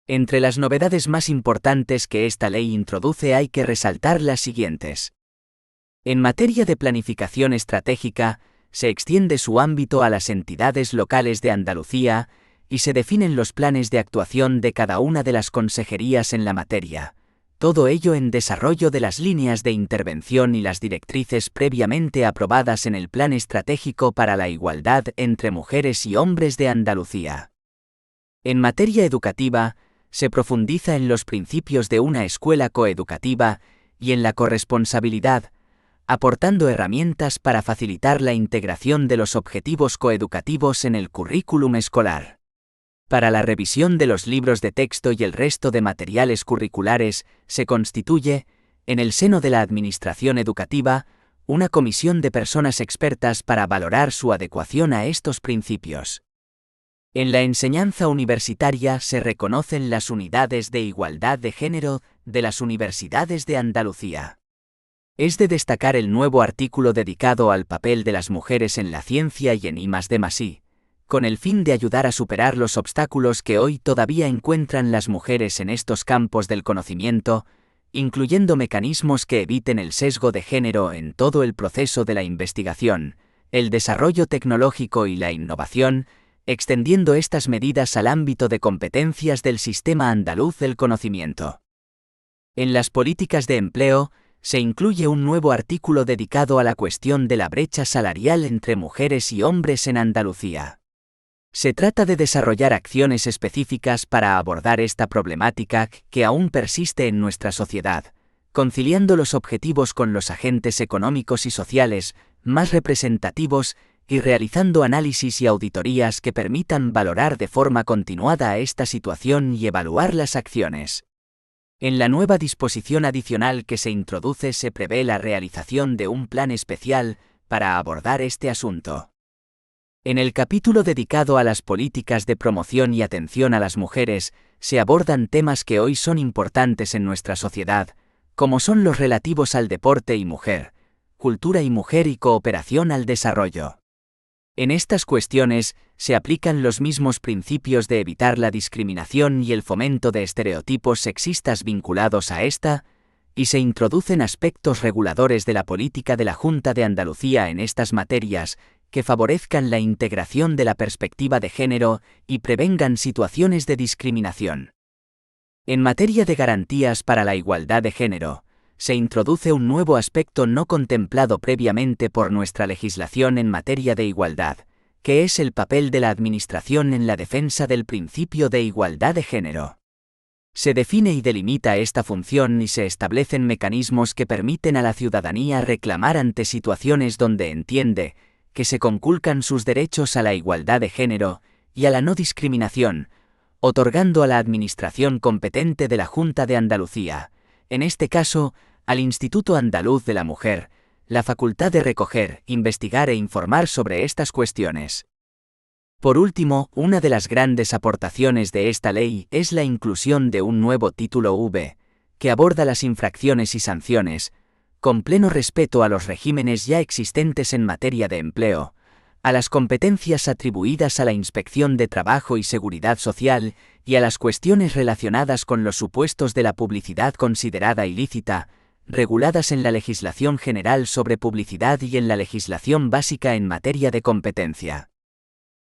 Entre las novedades más importantes que esta ley introduce hay que resaltar las siguientes. En materia de planificación estratégica, se extiende su ámbito a las entidades locales de Andalucía y se definen los planes de actuación de cada una de las consejerías en la materia, todo ello en desarrollo de las líneas de intervención y las directrices previamente aprobadas en el Plan Estratégico para la Igualdad entre Mujeres y Hombres de Andalucía. En materia educativa, se profundiza en los principios de una escuela coeducativa y en la corresponsabilidad, aportando herramientas para facilitar la integración de los objetivos coeducativos en el currículum escolar. Para la revisión de los libros de texto y el resto de materiales curriculares, se constituye, en el seno de la Administración Educativa, una comisión de personas expertas para valorar su adecuación a estos principios. En la enseñanza universitaria se reconocen las unidades de igualdad de género de las universidades de Andalucía. Es de destacar el nuevo artículo dedicado al papel de las mujeres en la ciencia y en I+D+I, con el fin de ayudar a superar los obstáculos que hoy todavía encuentran las mujeres en estos campos del conocimiento, incluyendo mecanismos que eviten el sesgo de género en todo el proceso de la investigación, el desarrollo tecnológico y la innovación, extendiendo estas medidas al ámbito de competencias del Sistema Andaluz del Conocimiento. En las políticas de empleo, se incluye un nuevo artículo dedicado a la cuestión de la brecha salarial entre mujeres y hombres en Andalucía. Se trata de desarrollar acciones específicas para abordar esta problemática que aún persiste en nuestra sociedad, conciliando los objetivos con los agentes económicos y sociales más representativos y realizando análisis y auditorías que permitan valorar de forma continuada esta situación y evaluar las acciones. En la nueva disposición adicional que se introduce se prevé la realización de un plan especial para abordar este asunto. En el capítulo dedicado a las políticas de promoción y atención a las mujeres, se abordan temas que hoy son importantes en nuestra sociedad, como son los relativos al deporte y mujer, cultura y mujer y cooperación al desarrollo. En estas cuestiones, se aplican los mismos principios de evitar la discriminación y el fomento de estereotipos sexistas vinculados a esta, y se introducen aspectos reguladores de la política de la Junta de Andalucía en estas materias, que favorezcan la integración de la perspectiva de género y prevengan situaciones de discriminación. En materia de garantías para la igualdad de género, se introduce un nuevo aspecto no contemplado previamente por nuestra legislación en materia de igualdad, que es el papel de la Administración en la defensa del principio de igualdad de género. Se define y delimita esta función y se establecen mecanismos que permiten a la ciudadanía reclamar ante situaciones donde entiende que se conculcan sus derechos a la igualdad de género y a la no discriminación, otorgando a la Administración competente de la Junta de Andalucía, en este caso, al Instituto Andaluz de la Mujer, la facultad de recoger, investigar e informar sobre estas cuestiones. Por último, una de las grandes aportaciones de esta ley es la inclusión de un nuevo título V, que aborda las infracciones y sanciones, con pleno respeto a los regímenes ya existentes en materia de empleo, a las competencias atribuidas a la Inspección de Trabajo y Seguridad Social y a las cuestiones relacionadas con los supuestos de la publicidad considerada ilícita, reguladas en la legislación general sobre publicidad y en la legislación básica en materia de competencia.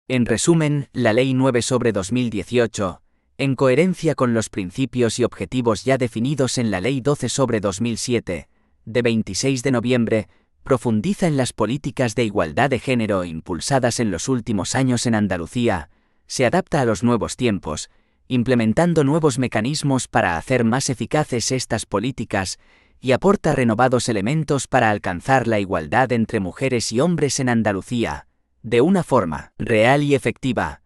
En resumen, la Ley 9/2018, en coherencia con los principios y objetivos ya definidos en la Ley 12/2007, de 26 de noviembre, profundiza en las políticas de igualdad de género impulsadas en los últimos años en Andalucía, se adapta a los nuevos tiempos, implementando nuevos mecanismos para hacer más eficaces estas políticas y aporta renovados elementos para alcanzar la igualdad entre mujeres y hombres en Andalucía, de una forma real y efectiva,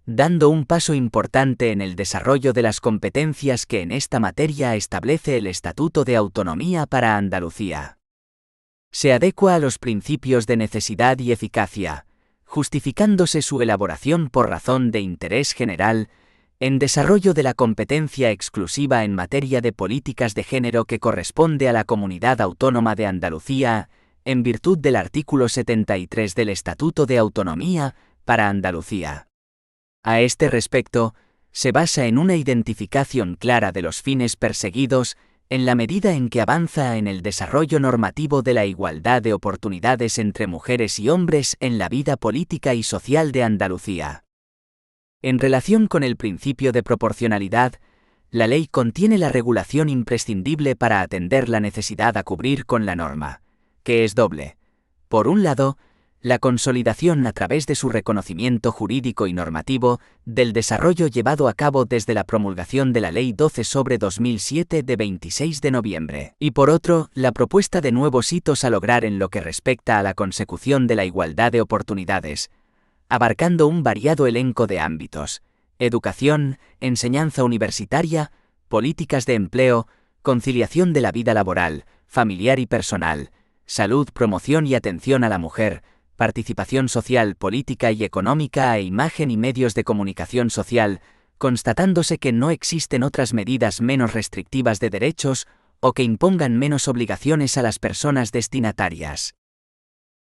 dando un paso importante en el desarrollo de las competencias que en esta materia establece el Estatuto de Autonomía para Andalucía. Se adecua a los principios de necesidad y eficacia, justificándose su elaboración por razón de interés general, en desarrollo de la competencia exclusiva en materia de políticas de género que corresponde a la Comunidad Autónoma de Andalucía, en virtud del artículo 73 del Estatuto de Autonomía para Andalucía. A este respecto, se basa en una identificación clara de los fines perseguidos, en la medida en que avanza en el desarrollo normativo de la igualdad de oportunidades entre mujeres y hombres en la vida política y social de Andalucía. En relación con el principio de proporcionalidad, la ley contiene la regulación imprescindible para atender la necesidad a cubrir con la norma, que es doble. Por un lado, la consolidación a través de su reconocimiento jurídico y normativo del desarrollo llevado a cabo desde la promulgación de la Ley 12/2007 de 26 de noviembre. Y por otro, la propuesta de nuevos hitos a lograr en lo que respecta a la consecución de la igualdad de oportunidades, abarcando un variado elenco de ámbitos, educación, enseñanza universitaria, políticas de empleo, conciliación de la vida laboral, familiar y personal, salud, promoción y atención a la mujer, participación social, política y económica e imagen y medios de comunicación social, constatándose que no existen otras medidas menos restrictivas de derechos o que impongan menos obligaciones a las personas destinatarias.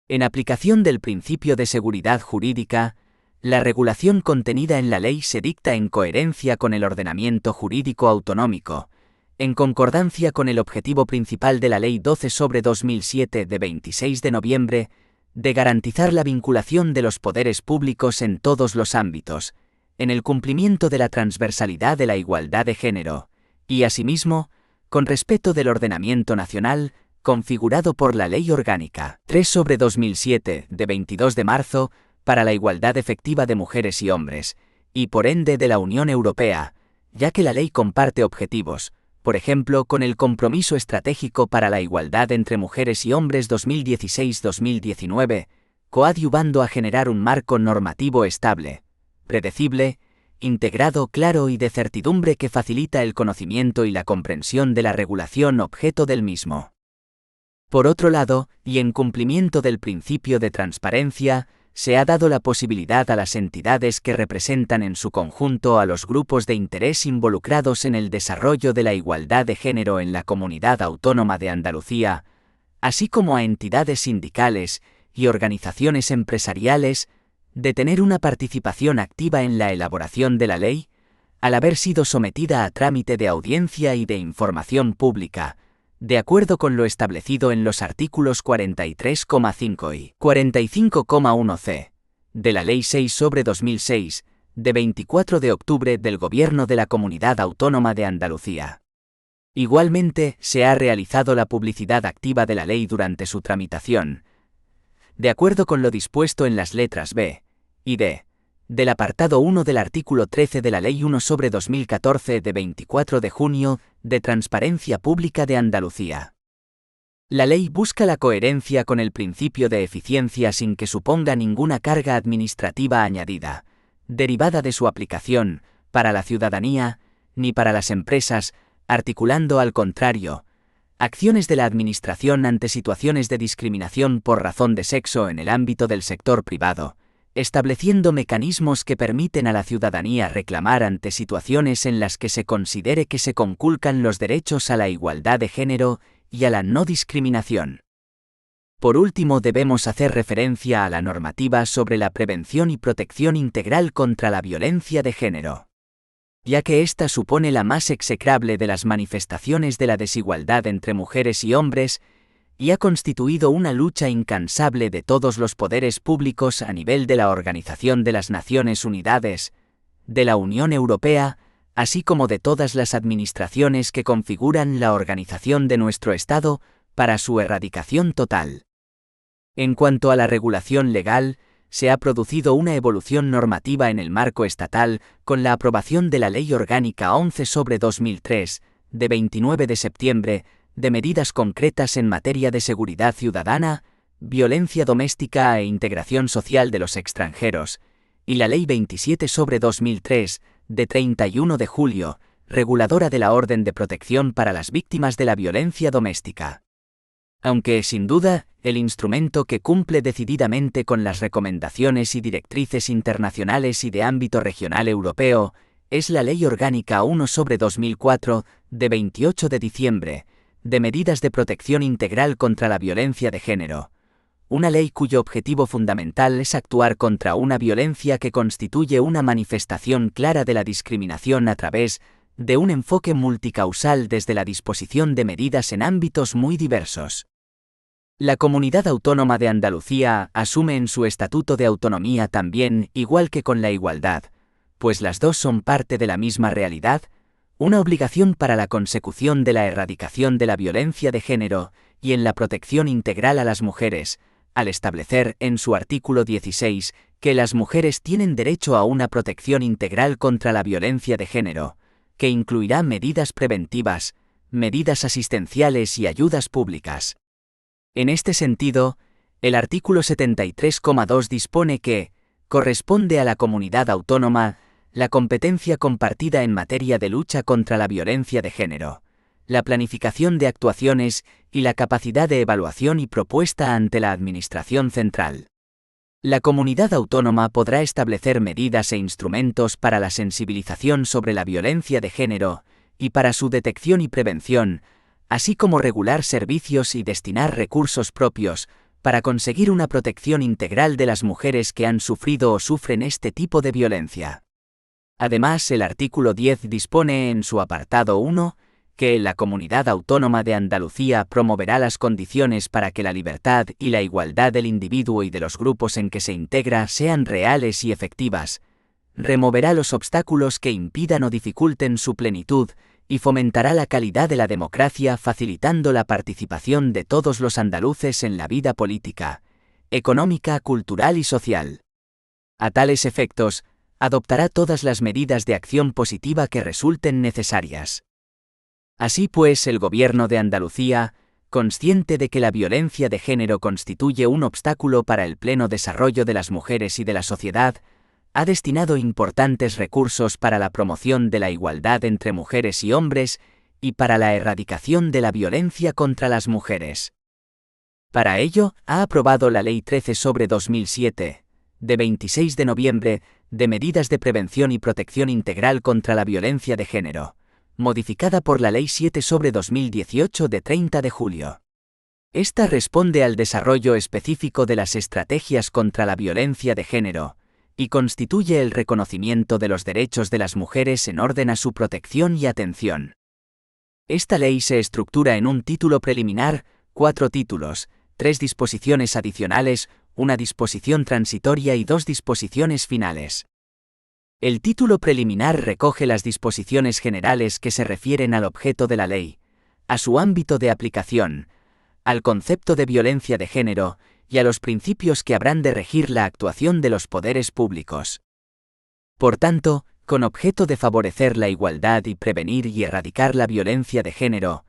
En aplicación del principio de seguridad jurídica, la regulación contenida en la ley se dicta en coherencia con el ordenamiento jurídico autonómico, en concordancia con el objetivo principal de la Ley 12/2007 de 26 de noviembre, de garantizar la vinculación de los poderes públicos en todos los ámbitos, en el cumplimiento de la transversalidad de la igualdad de género, y asimismo, con respeto del ordenamiento nacional, configurado por la Ley Orgánica 3/2007 de 22 de marzo, para la igualdad efectiva de mujeres y hombres, y por ende de la Unión Europea, ya que la ley comparte objetivos, por ejemplo con el Compromiso Estratégico para la Igualdad entre Mujeres y Hombres 2016-2019, coadyuvando a generar un marco normativo estable, predecible, integrado, claro y de certidumbre que facilita el conocimiento y la comprensión de la regulación objeto del mismo. Por otro lado, y en cumplimiento del principio de transparencia, se ha dado la posibilidad a las entidades que representan en su conjunto a los grupos de interés involucrados en el desarrollo de la igualdad de género en la Comunidad Autónoma de Andalucía, así como a entidades sindicales y organizaciones empresariales, de tener una participación activa en la elaboración de la ley, al haber sido sometida a trámite de audiencia y de información pública, de acuerdo con lo establecido en los artículos 43,5 y 45,1c de la Ley 6/2006, de 24 de octubre del Gobierno de la Comunidad Autónoma de Andalucía. Igualmente, se ha realizado la publicidad activa de la ley durante su tramitación, de acuerdo con lo dispuesto en las letras b y d del apartado 1 del artículo 13 de la Ley 1/2014 de 24 de junio de Transparencia Pública de Andalucía. La ley busca la coherencia con el principio de eficiencia sin que suponga ninguna carga administrativa añadida, derivada de su aplicación, para la ciudadanía, ni para las empresas, articulando al contrario, acciones de la Administración ante situaciones de discriminación por razón de sexo en el ámbito del sector privado, estableciendo mecanismos que permiten a la ciudadanía reclamar ante situaciones en las que se considere que se conculcan los derechos a la igualdad de género y a la no discriminación. Por último, debemos hacer referencia a la normativa sobre la prevención y protección integral contra la violencia de género, ya que ésta supone la más execrable de las manifestaciones de la desigualdad entre mujeres y hombres, y ha constituido una lucha incansable de todos los poderes públicos a nivel de la Organización de las Naciones Unidas, de la Unión Europea, así como de todas las administraciones que configuran la organización de nuestro Estado, para su erradicación total. En cuanto a la regulación legal, se ha producido una evolución normativa en el marco estatal con la aprobación de la Ley Orgánica 11/2003, de 29 de septiembre, de medidas concretas en materia de seguridad ciudadana, violencia doméstica e integración social de los extranjeros, y la Ley 27/2003, de 31 de julio, reguladora de la Orden de Protección para las Víctimas de la Violencia Doméstica. Aunque, sin duda, el instrumento que cumple decididamente con las recomendaciones y directrices internacionales y de ámbito regional europeo, es la Ley Orgánica 1/2004, de 28 de diciembre, de medidas de protección integral contra la violencia de género, una ley cuyo objetivo fundamental es actuar contra una violencia que constituye una manifestación clara de la discriminación a través de un enfoque multicausal desde la disposición de medidas en ámbitos muy diversos. La Comunidad Autónoma de Andalucía asume en su Estatuto de Autonomía también, igual que con la igualdad, pues las dos son parte de la misma realidad, una obligación para la consecución de la erradicación de la violencia de género y en la protección integral a las mujeres, al establecer en su artículo 16 que las mujeres tienen derecho a una protección integral contra la violencia de género, que incluirá medidas preventivas, medidas asistenciales y ayudas públicas. En este sentido, el artículo 73,2 dispone que corresponde a la comunidad autónoma la competencia compartida en materia de lucha contra la violencia de género, la planificación de actuaciones y la capacidad de evaluación y propuesta ante la Administración central. La comunidad autónoma podrá establecer medidas e instrumentos para la sensibilización sobre la violencia de género y para su detección y prevención, así como regular servicios y destinar recursos propios para conseguir una protección integral de las mujeres que han sufrido o sufren este tipo de violencia. Además, el artículo 10 dispone en su apartado 1 que la Comunidad Autónoma de Andalucía promoverá las condiciones para que la libertad y la igualdad del individuo y de los grupos en que se integra sean reales y efectivas, removerá los obstáculos que impidan o dificulten su plenitud y fomentará la calidad de la democracia facilitando la participación de todos los andaluces en la vida política, económica, cultural y social. A tales efectos, adoptará todas las medidas de acción positiva que resulten necesarias. Así pues, el Gobierno de Andalucía, consciente de que la violencia de género constituye un obstáculo para el pleno desarrollo de las mujeres y de la sociedad, ha destinado importantes recursos para la promoción de la igualdad entre mujeres y hombres y para la erradicación de la violencia contra las mujeres. Para ello, ha aprobado la Ley 13/2007, de 26 de noviembre, de medidas de prevención y protección integral contra la violencia de género, modificada por la Ley 7/2018 de 30 de julio. Esta responde al desarrollo específico de las estrategias contra la violencia de género, y constituye el reconocimiento de los derechos de las mujeres en orden a su protección y atención. Esta ley se estructura en un título preliminar, 4 títulos, 3 disposiciones adicionales, una disposición transitoria y 2 disposiciones finales. El título preliminar recoge las disposiciones generales que se refieren al objeto de la ley, a su ámbito de aplicación, al concepto de violencia de género y a los principios que habrán de regir la actuación de los poderes públicos. Por tanto, con objeto de favorecer la igualdad y prevenir y erradicar la violencia de género,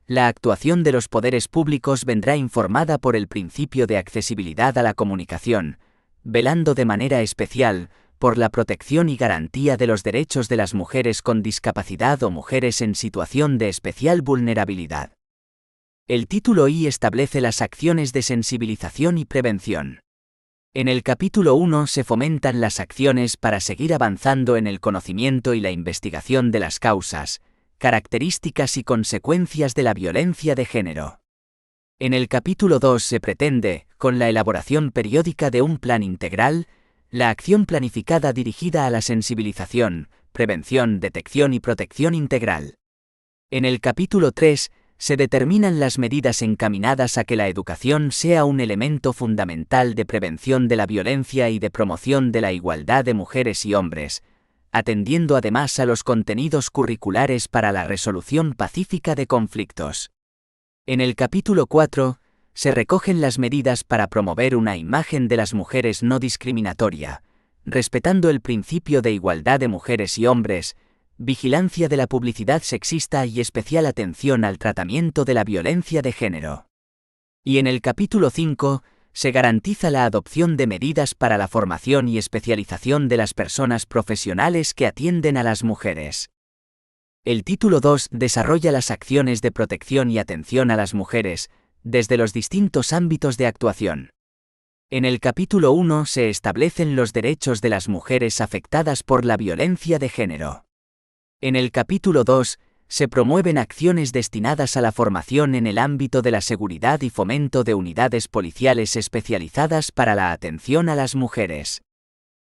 la actuación de los poderes públicos vendrá informada por el principio de accesibilidad a la comunicación, velando de manera especial por la protección y garantía de los derechos de las mujeres con discapacidad o mujeres en situación de especial vulnerabilidad. El título I establece las acciones de sensibilización y prevención. En el capítulo 1 se fomentan las acciones para seguir avanzando en el conocimiento y la investigación de las causas, características y consecuencias de la violencia de género. En el capítulo 2 se pretende, con la elaboración periódica de un plan integral, la acción planificada dirigida a la sensibilización, prevención, detección y protección integral. En el capítulo 3 se determinan las medidas encaminadas a que la educación sea un elemento fundamental de prevención de la violencia y de promoción de la igualdad de mujeres y hombres, atendiendo además a los contenidos curriculares para la resolución pacífica de conflictos. En el capítulo 4, se recogen las medidas para promover una imagen de las mujeres no discriminatoria, respetando el principio de igualdad de mujeres y hombres, vigilancia de la publicidad sexista y especial atención al tratamiento de la violencia de género. Y en el capítulo 5, se garantiza la adopción de medidas para la formación y especialización de las personas profesionales que atienden a las mujeres. El título 2 desarrolla las acciones de protección y atención a las mujeres, desde los distintos ámbitos de actuación. En el capítulo 1 se establecen los derechos de las mujeres afectadas por la violencia de género. En el capítulo 2 se promueven acciones destinadas a la formación en el ámbito de la seguridad y fomento de unidades policiales especializadas para la atención a las mujeres.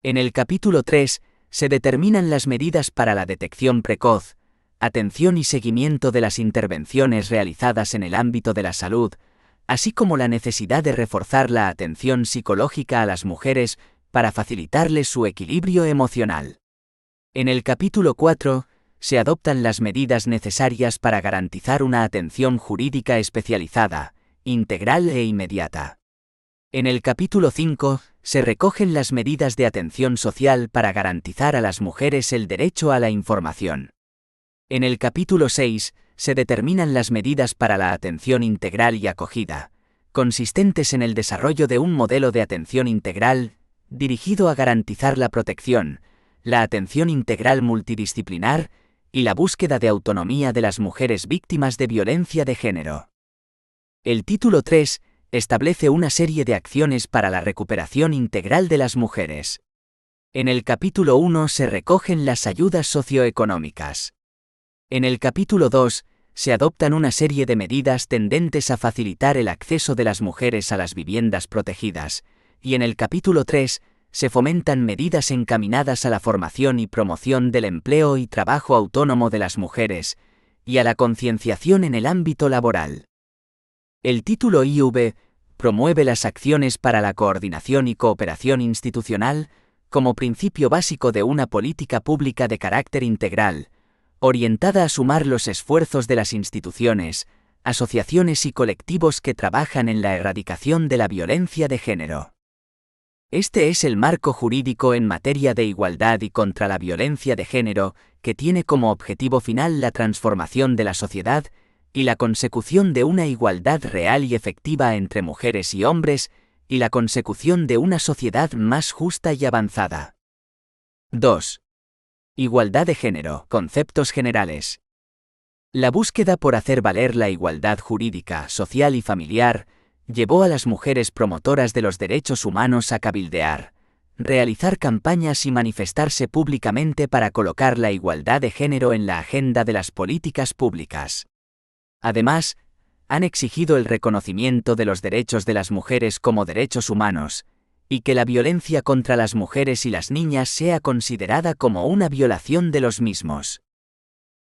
En el capítulo 3 se determinan las medidas para la detección precoz, atención y seguimiento de las intervenciones realizadas en el ámbito de la salud, así como la necesidad de reforzar la atención psicológica a las mujeres para facilitarles su equilibrio emocional. En el capítulo 4, se adoptan las medidas necesarias para garantizar una atención jurídica especializada, integral e inmediata. En el capítulo 5, se recogen las medidas de atención social para garantizar a las mujeres el derecho a la información. En el capítulo 6, se determinan las medidas para la atención integral y acogida, consistentes en el desarrollo de un modelo de atención integral, dirigido a garantizar la protección, la atención integral multidisciplinar y la búsqueda de autonomía de las mujeres víctimas de violencia de género. El título 3 establece una serie de acciones para la recuperación integral de las mujeres. En el capítulo 1 se recogen las ayudas socioeconómicas. En el capítulo 2 se adoptan una serie de medidas tendentes a facilitar el acceso de las mujeres a las viviendas protegidas, y en el capítulo 3 se fomentan medidas encaminadas a la formación y promoción del empleo y trabajo autónomo de las mujeres, y a la concienciación en el ámbito laboral. El título IV promueve las acciones para la coordinación y cooperación institucional como principio básico de una política pública de carácter integral, orientada a sumar los esfuerzos de las instituciones, asociaciones y colectivos que trabajan en la erradicación de la violencia de género. Este es el marco jurídico en materia de igualdad y contra la violencia de género, que tiene como objetivo final la transformación de la sociedad y la consecución de una igualdad real y efectiva entre mujeres y hombres, y la consecución de una sociedad más justa y avanzada. 2. Igualdad de género, conceptos generales. La búsqueda por hacer valer la igualdad jurídica, social y familiar llevó a las mujeres promotoras de los derechos humanos a cabildear, realizar campañas y manifestarse públicamente para colocar la igualdad de género en la agenda de las políticas públicas. Además, han exigido el reconocimiento de los derechos de las mujeres como derechos humanos, y que la violencia contra las mujeres y las niñas sea considerada como una violación de los mismos.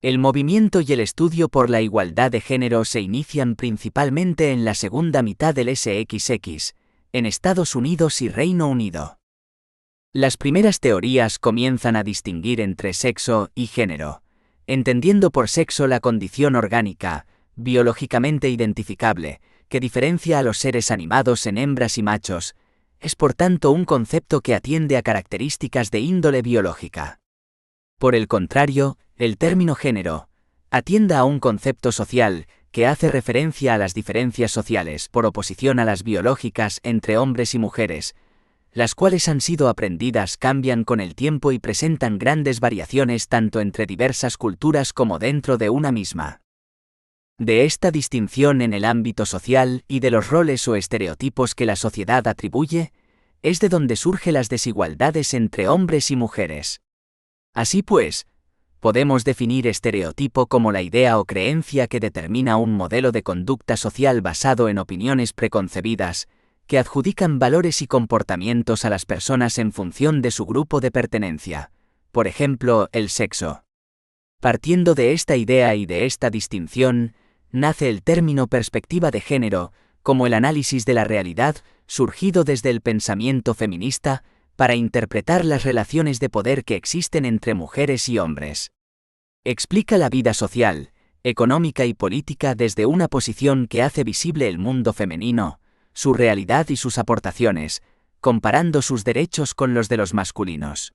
El movimiento y el estudio por la igualdad de género se inician principalmente en la segunda mitad del SXX, en Estados Unidos y Reino Unido. Las primeras teorías comienzan a distinguir entre sexo y género, entendiendo por sexo la condición orgánica, biológicamente identificable, que diferencia a los seres animados en hembras y machos. Es por tanto un concepto que atiende a características de índole biológica. Por el contrario, el término género atiende a un concepto social que hace referencia a las diferencias sociales por oposición a las biológicas entre hombres y mujeres, las cuales han sido aprendidas, cambian con el tiempo y presentan grandes variaciones tanto entre diversas culturas como dentro de una misma. De esta distinción en el ámbito social y de los roles o estereotipos que la sociedad atribuye, es de donde surgen las desigualdades entre hombres y mujeres. Así pues, podemos definir estereotipo como la idea o creencia que determina un modelo de conducta social basado en opiniones preconcebidas, que adjudican valores y comportamientos a las personas en función de su grupo de pertenencia, por ejemplo, el sexo. Partiendo de esta idea y de esta distinción, nace el término perspectiva de género, como el análisis de la realidad, surgido desde el pensamiento feminista, para interpretar las relaciones de poder que existen entre mujeres y hombres. Explica la vida social, económica y política desde una posición que hace visible el mundo femenino, su realidad y sus aportaciones, comparando sus derechos con los de los masculinos.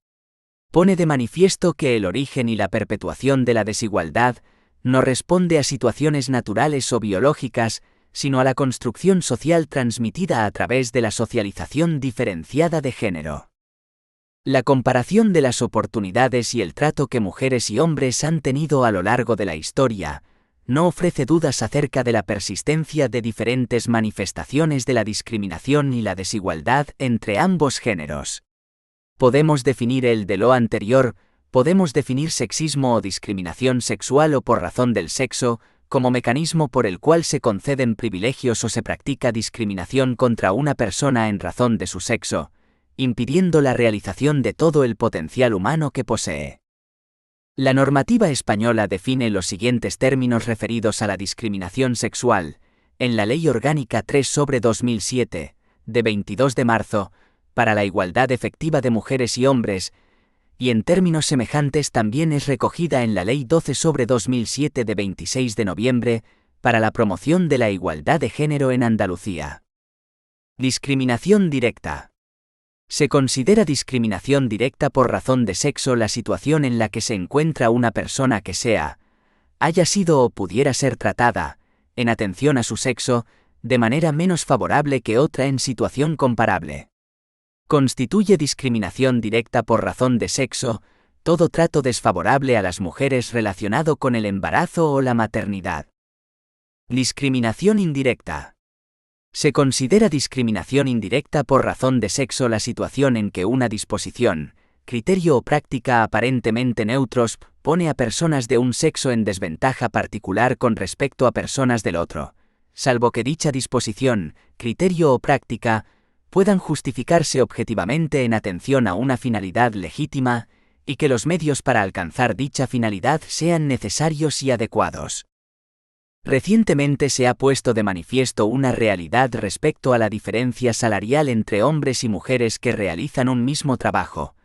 Pone de manifiesto que el origen y la perpetuación de la desigualdad no responde a situaciones naturales o biológicas, sino a la construcción social transmitida a través de la socialización diferenciada de género. La comparación de las oportunidades y el trato que mujeres y hombres han tenido a lo largo de la historia no ofrece dudas acerca de la persistencia de diferentes manifestaciones de la discriminación y la desigualdad entre ambos géneros. Podemos definir el de lo anterior, podemos definir sexismo o discriminación sexual o por razón del sexo, como mecanismo por el cual se conceden privilegios o se practica discriminación contra una persona en razón de su sexo, impidiendo la realización de todo el potencial humano que posee. La normativa española define los siguientes términos referidos a la discriminación sexual, en la Ley Orgánica 3/2007, de 22 de marzo, para la igualdad efectiva de mujeres y hombres, y en términos semejantes también es recogida en la Ley 12/2007 de 26 de noviembre, para la promoción de la igualdad de género en Andalucía. Discriminación directa. Se considera discriminación directa por razón de sexo la situación en la que se encuentra una persona que haya sido o pudiera ser tratada, en atención a su sexo, de manera menos favorable que otra en situación comparable. Constituye discriminación directa por razón de sexo, todo trato desfavorable a las mujeres relacionado con el embarazo o la maternidad. Discriminación indirecta. Se considera discriminación indirecta por razón de sexo la situación en que una disposición, criterio o práctica aparentemente neutros pone a personas de un sexo en desventaja particular con respecto a personas del otro, salvo que dicha disposición, criterio o práctica puedan justificarse objetivamente en atención a una finalidad legítima y que los medios para alcanzar dicha finalidad sean necesarios y adecuados. Recientemente se ha puesto de manifiesto una realidad respecto a la diferencia salarial entre hombres y mujeres que realizan un mismo trabajo,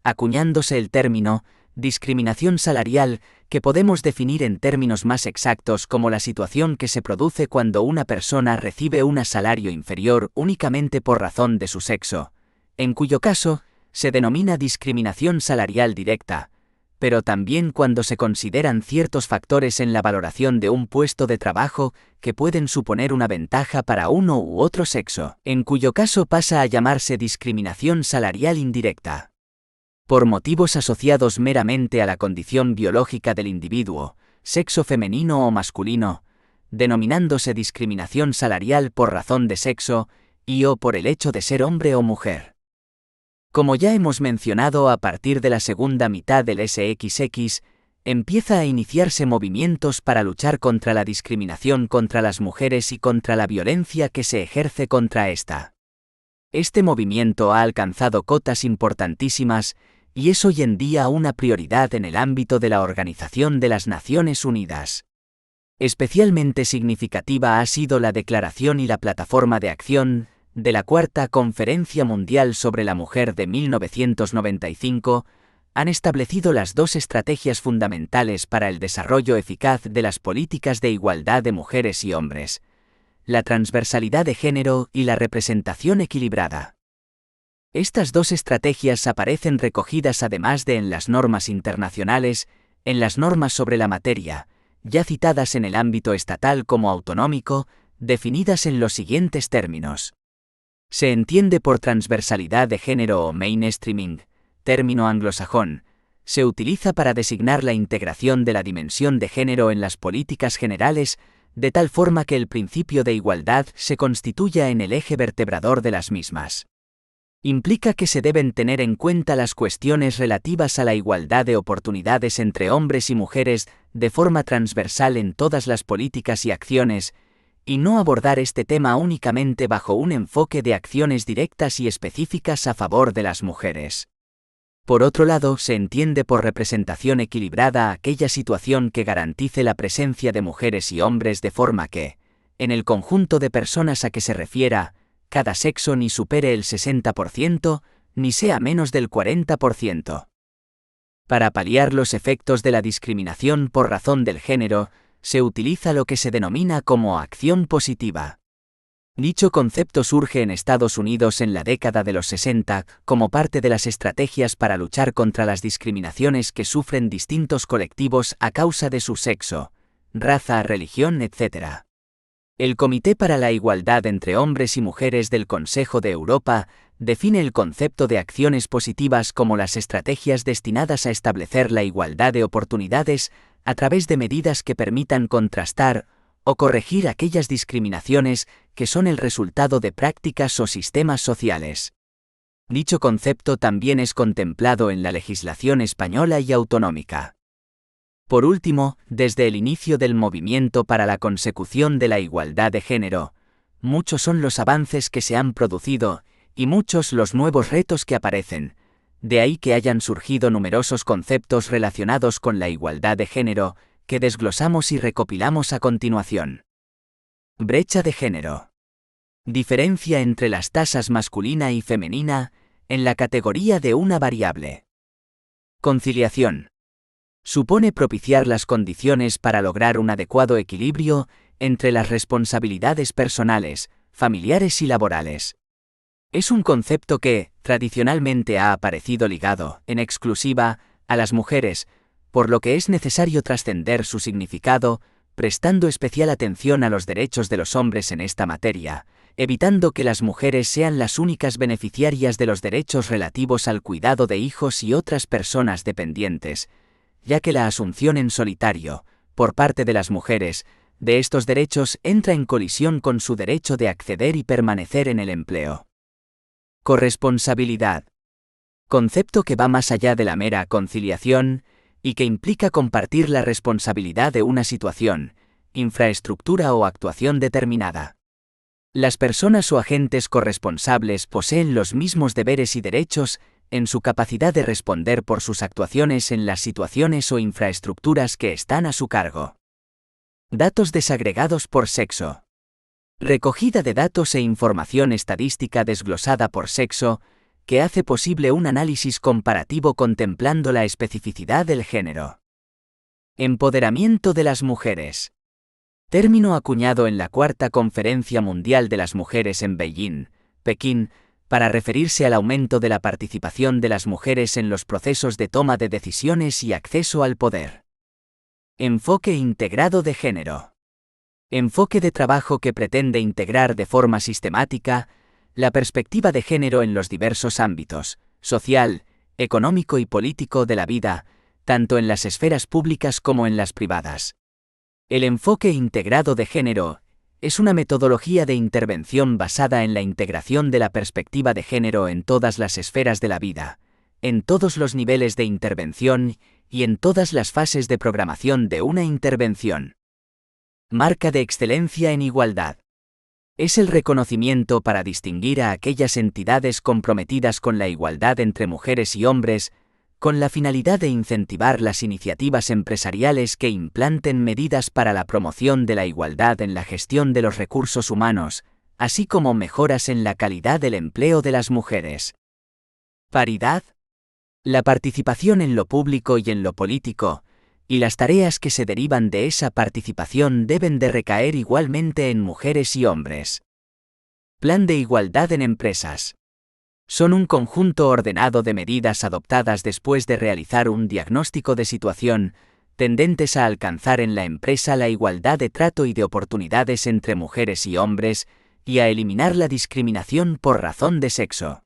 acuñándose el término discriminación salarial, que podemos definir en términos más exactos como la situación que se produce cuando una persona recibe un salario inferior únicamente por razón de su sexo, en cuyo caso se denomina discriminación salarial directa, pero también cuando se consideran ciertos factores en la valoración de un puesto de trabajo que pueden suponer una ventaja para uno u otro sexo, en cuyo caso pasa a llamarse discriminación salarial indirecta. Por motivos asociados meramente a la condición biológica del individuo, sexo femenino o masculino, denominándose discriminación salarial por razón de sexo y/o por el hecho de ser hombre o mujer. Como ya hemos mencionado, a partir de la segunda mitad del SXX, empieza a iniciarse movimientos para luchar contra la discriminación contra las mujeres y contra la violencia que se ejerce contra esta. Este movimiento ha alcanzado cotas importantísimas y es hoy en día una prioridad en el ámbito de la Organización de las Naciones Unidas. Especialmente significativa ha sido la declaración y la plataforma de acción de la Cuarta Conferencia Mundial sobre la Mujer de 1995, han establecido las dos estrategias fundamentales para el desarrollo eficaz de las políticas de igualdad de mujeres y hombres, la transversalidad de género y la representación equilibrada. Estas dos estrategias aparecen recogidas además de en las normas internacionales, en las normas sobre la materia, ya citadas en el ámbito estatal como autonómico, definidas en los siguientes términos. Se entiende por transversalidad de género o mainstreaming, término anglosajón, se utiliza para designar la integración de la dimensión de género en las políticas generales, de tal forma que el principio de igualdad se constituya en el eje vertebrador de las mismas. Implica que se deben tener en cuenta las cuestiones relativas a la igualdad de oportunidades entre hombres y mujeres de forma transversal en todas las políticas y acciones, y no abordar este tema únicamente bajo un enfoque de acciones directas y específicas a favor de las mujeres. Por otro lado, se entiende por representación equilibrada aquella situación que garantice la presencia de mujeres y hombres de forma que, en el conjunto de personas a que se refiera, cada sexo ni supere el 60%, ni sea menos del 40%. Para paliar los efectos de la discriminación por razón del género, se utiliza lo que se denomina como acción positiva. Dicho concepto surge en Estados Unidos en la década de los 60 como parte de las estrategias para luchar contra las discriminaciones que sufren distintos colectivos a causa de su sexo, raza, religión, etc. El Comité para la Igualdad entre Hombres y Mujeres del Consejo de Europa define el concepto de acciones positivas como las estrategias destinadas a establecer la igualdad de oportunidades a través de medidas que permitan contrastar o corregir aquellas discriminaciones que son el resultado de prácticas o sistemas sociales. Dicho concepto también es contemplado en la legislación española y autonómica. Por último, desde el inicio del movimiento para la consecución de la igualdad de género, muchos son los avances que se han producido y muchos los nuevos retos que aparecen, de ahí que hayan surgido numerosos conceptos relacionados con la igualdad de género, que desglosamos y recopilamos a continuación. Brecha de género. Diferencia entre las tasas masculina y femenina, en la categoría de una variable. Conciliación. Supone propiciar las condiciones para lograr un adecuado equilibrio entre las responsabilidades personales, familiares y laborales. Es un concepto que, tradicionalmente, ha aparecido ligado, en exclusiva, a las mujeres, por lo que es necesario trascender su significado, prestando especial atención a los derechos de los hombres en esta materia, evitando que las mujeres sean las únicas beneficiarias de los derechos relativos al cuidado de hijos y otras personas dependientes, ya que la asunción en solitario, por parte de las mujeres, de estos derechos entra en colisión con su derecho de acceder y permanecer en el empleo. Corresponsabilidad. Concepto que va más allá de la mera conciliación y que implica compartir la responsabilidad de una situación, infraestructura o actuación determinada. Las personas o agentes corresponsables poseen los mismos deberes y derechos en su capacidad de responder por sus actuaciones en las situaciones o infraestructuras que están a su cargo. Datos desagregados por sexo. Recogida de datos e información estadística desglosada por sexo, que hace posible un análisis comparativo contemplando la especificidad del género. Empoderamiento de las mujeres. Término acuñado en la Cuarta Conferencia Mundial de las Mujeres en Beijing, Pekín, para referirse al aumento de la participación de las mujeres en los procesos de toma de decisiones y acceso al poder. Enfoque integrado de género. Enfoque de trabajo que pretende integrar de forma sistemática la perspectiva de género en los diversos ámbitos, social, económico y político de la vida, tanto en las esferas públicas como en las privadas. El enfoque integrado de género es una metodología de intervención basada en la integración de la perspectiva de género en todas las esferas de la vida, en todos los niveles de intervención y en todas las fases de programación de una intervención. Marca de excelencia en igualdad. Es el reconocimiento para distinguir a aquellas entidades comprometidas con la igualdad entre mujeres y hombres, con la finalidad de incentivar las iniciativas empresariales que implanten medidas para la promoción de la igualdad en la gestión de los recursos humanos, así como mejoras en la calidad del empleo de las mujeres. Paridad. La participación en lo público y en lo político, y las tareas que se derivan de esa participación deben de recaer igualmente en mujeres y hombres. Plan de igualdad en empresas. Son un conjunto ordenado de medidas adoptadas después de realizar un diagnóstico de situación, tendentes a alcanzar en la empresa la igualdad de trato y de oportunidades entre mujeres y hombres, y a eliminar la discriminación por razón de sexo.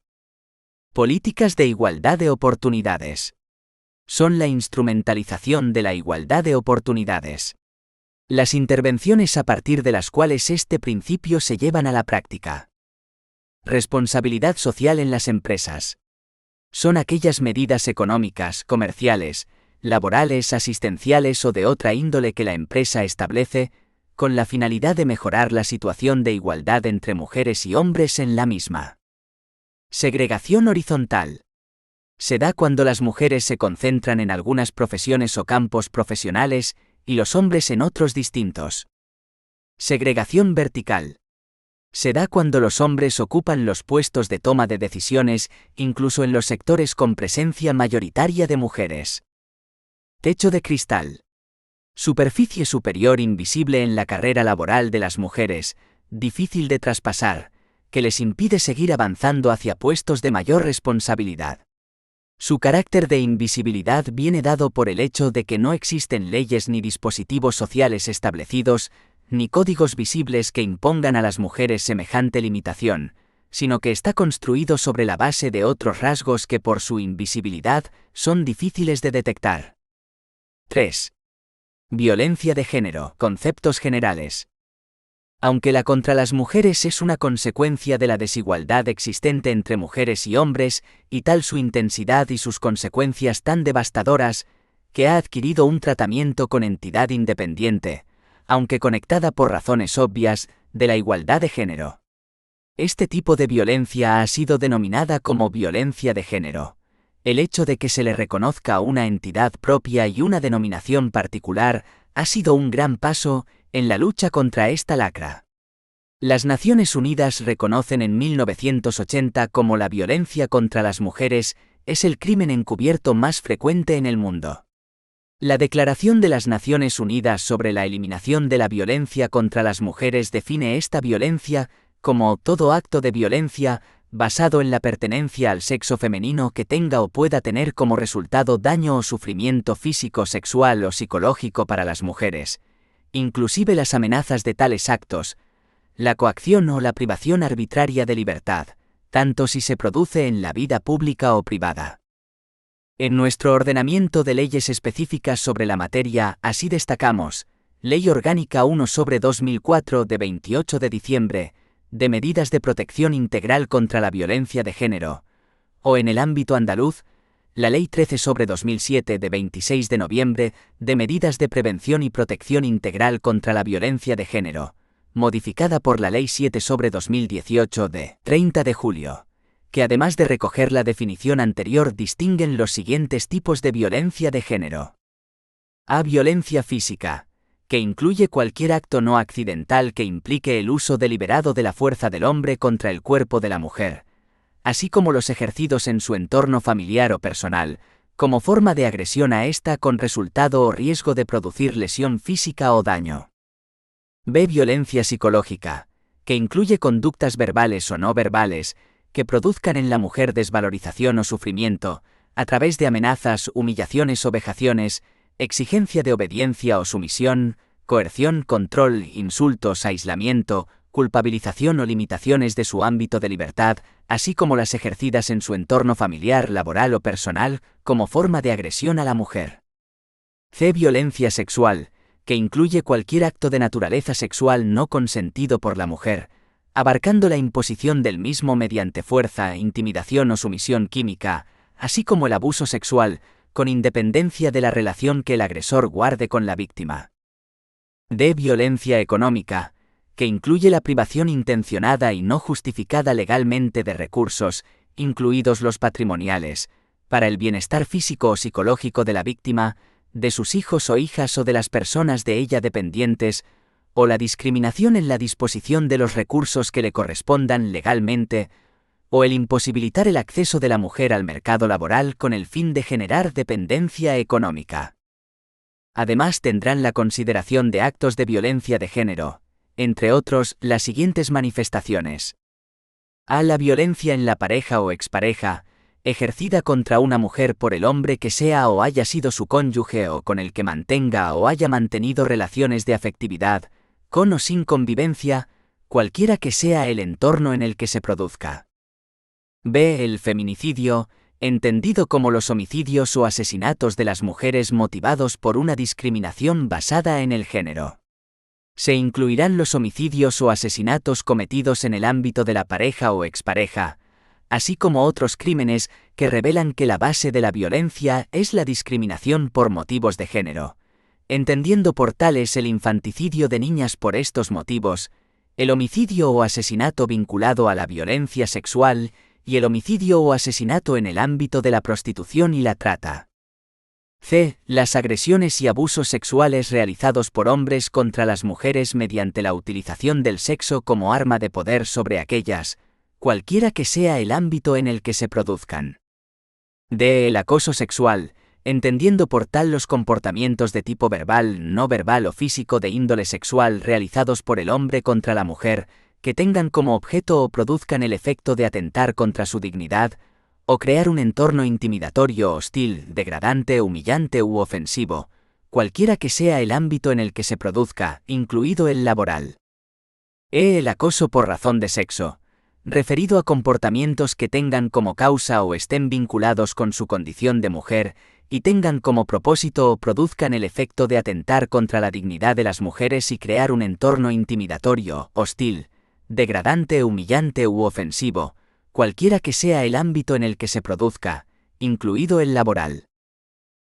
Políticas de igualdad de oportunidades. Son la instrumentalización de la igualdad de oportunidades. Las intervenciones a partir de las cuales este principio se llevan a la práctica. Responsabilidad social en las empresas. Son aquellas medidas económicas, comerciales, laborales, asistenciales o de otra índole que la empresa establece, con la finalidad de mejorar la situación de igualdad entre mujeres y hombres en la misma. Segregación horizontal. Se da cuando las mujeres se concentran en algunas profesiones o campos profesionales y los hombres en otros distintos. Segregación vertical. Se da cuando los hombres ocupan los puestos de toma de decisiones, incluso en los sectores con presencia mayoritaria de mujeres. Techo de cristal. Superficie superior invisible en la carrera laboral de las mujeres, difícil de traspasar, que les impide seguir avanzando hacia puestos de mayor responsabilidad. Su carácter de invisibilidad viene dado por el hecho de que no existen leyes ni dispositivos sociales establecidos, ni códigos visibles que impongan a las mujeres semejante limitación, sino que está construido sobre la base de otros rasgos que por su invisibilidad son difíciles de detectar. 3. Violencia de género, conceptos generales. Aunque la contra las mujeres es una consecuencia de la desigualdad existente entre mujeres y hombres, y tal su intensidad y sus consecuencias tan devastadoras, que ha adquirido un tratamiento con entidad independiente, aunque conectada por razones obvias, de la igualdad de género. Este tipo de violencia ha sido denominada como violencia de género. El hecho de que se le reconozca una entidad propia y una denominación particular ha sido un gran paso en la lucha contra esta lacra. Las Naciones Unidas reconocen en 1980 como la violencia contra las mujeres es el crimen encubierto más frecuente en el mundo. La Declaración de las Naciones Unidas sobre la eliminación de la violencia contra las mujeres define esta violencia como todo acto de violencia basado en la pertenencia al sexo femenino que tenga o pueda tener como resultado daño o sufrimiento físico, sexual o psicológico para las mujeres, inclusive las amenazas de tales actos, la coacción o la privación arbitraria de libertad, tanto si se produce en la vida pública o privada. En nuestro ordenamiento de leyes específicas sobre la materia, así destacamos, Ley Orgánica 1/2004 de 28 de diciembre, de medidas de protección integral contra la violencia de género, o en el ámbito andaluz, la Ley 13/2007 de 26 de noviembre, de medidas de prevención y protección integral contra la violencia de género, modificada por la Ley 7/2018 de 30 de julio, que además de recoger la definición anterior distinguen los siguientes tipos de violencia de género. A. Violencia física, que incluye cualquier acto no accidental que implique el uso deliberado de la fuerza del hombre contra el cuerpo de la mujer, así como los ejercidos en su entorno familiar o personal, como forma de agresión a ésta con resultado o riesgo de producir lesión física o daño. B. Violencia psicológica, que incluye conductas verbales o no verbales, que produzcan en la mujer desvalorización o sufrimiento, a través de amenazas, humillaciones o vejaciones, exigencia de obediencia o sumisión, coerción, control, insultos, aislamiento, culpabilización o limitaciones de su ámbito de libertad, así como las ejercidas en su entorno familiar, laboral o personal, como forma de agresión a la mujer. C. Violencia sexual, que incluye cualquier acto de naturaleza sexual no consentido por la mujer, abarcando la imposición del mismo mediante fuerza, intimidación o sumisión química, así como el abuso sexual, con independencia de la relación que el agresor guarde con la víctima. D. Violencia económica, que incluye la privación intencionada y no justificada legalmente de recursos, incluidos los patrimoniales, para el bienestar físico o psicológico de la víctima, de sus hijos o hijas o de las personas de ella dependientes, o la discriminación en la disposición de los recursos que le correspondan legalmente, o el imposibilitar el acceso de la mujer al mercado laboral con el fin de generar dependencia económica. Además tendrán la consideración de actos de violencia de género, entre otros, las siguientes manifestaciones. A. La violencia en la pareja o expareja, ejercida contra una mujer por el hombre que sea o haya sido su cónyuge o con el que mantenga o haya mantenido relaciones de afectividad, con o sin convivencia, cualquiera que sea el entorno en el que se produzca. B. El feminicidio, entendido como los homicidios o asesinatos de las mujeres motivados por una discriminación basada en el género. Se incluirán los homicidios o asesinatos cometidos en el ámbito de la pareja o expareja, así como otros crímenes que revelan que la base de la violencia es la discriminación por motivos de género, entendiendo por tales el infanticidio de niñas por estos motivos, el homicidio o asesinato vinculado a la violencia sexual y el homicidio o asesinato en el ámbito de la prostitución y la trata. C. Las agresiones y abusos sexuales realizados por hombres contra las mujeres mediante la utilización del sexo como arma de poder sobre aquellas, cualquiera que sea el ámbito en el que se produzcan. D. El acoso sexual, entendiendo por tal los comportamientos de tipo verbal, no verbal o físico de índole sexual realizados por el hombre contra la mujer, que tengan como objeto o produzcan el efecto de atentar contra su dignidad, o crear un entorno intimidatorio, hostil, degradante, humillante u ofensivo, cualquiera que sea el ámbito en el que se produzca, incluido el laboral. E. El acoso por razón de sexo, referido a comportamientos que tengan como causa o estén vinculados con su condición de mujer, y tengan como propósito o produzcan el efecto de atentar contra la dignidad de las mujeres y crear un entorno intimidatorio, hostil, degradante, humillante u ofensivo, cualquiera que sea el ámbito en el que se produzca, incluido el laboral.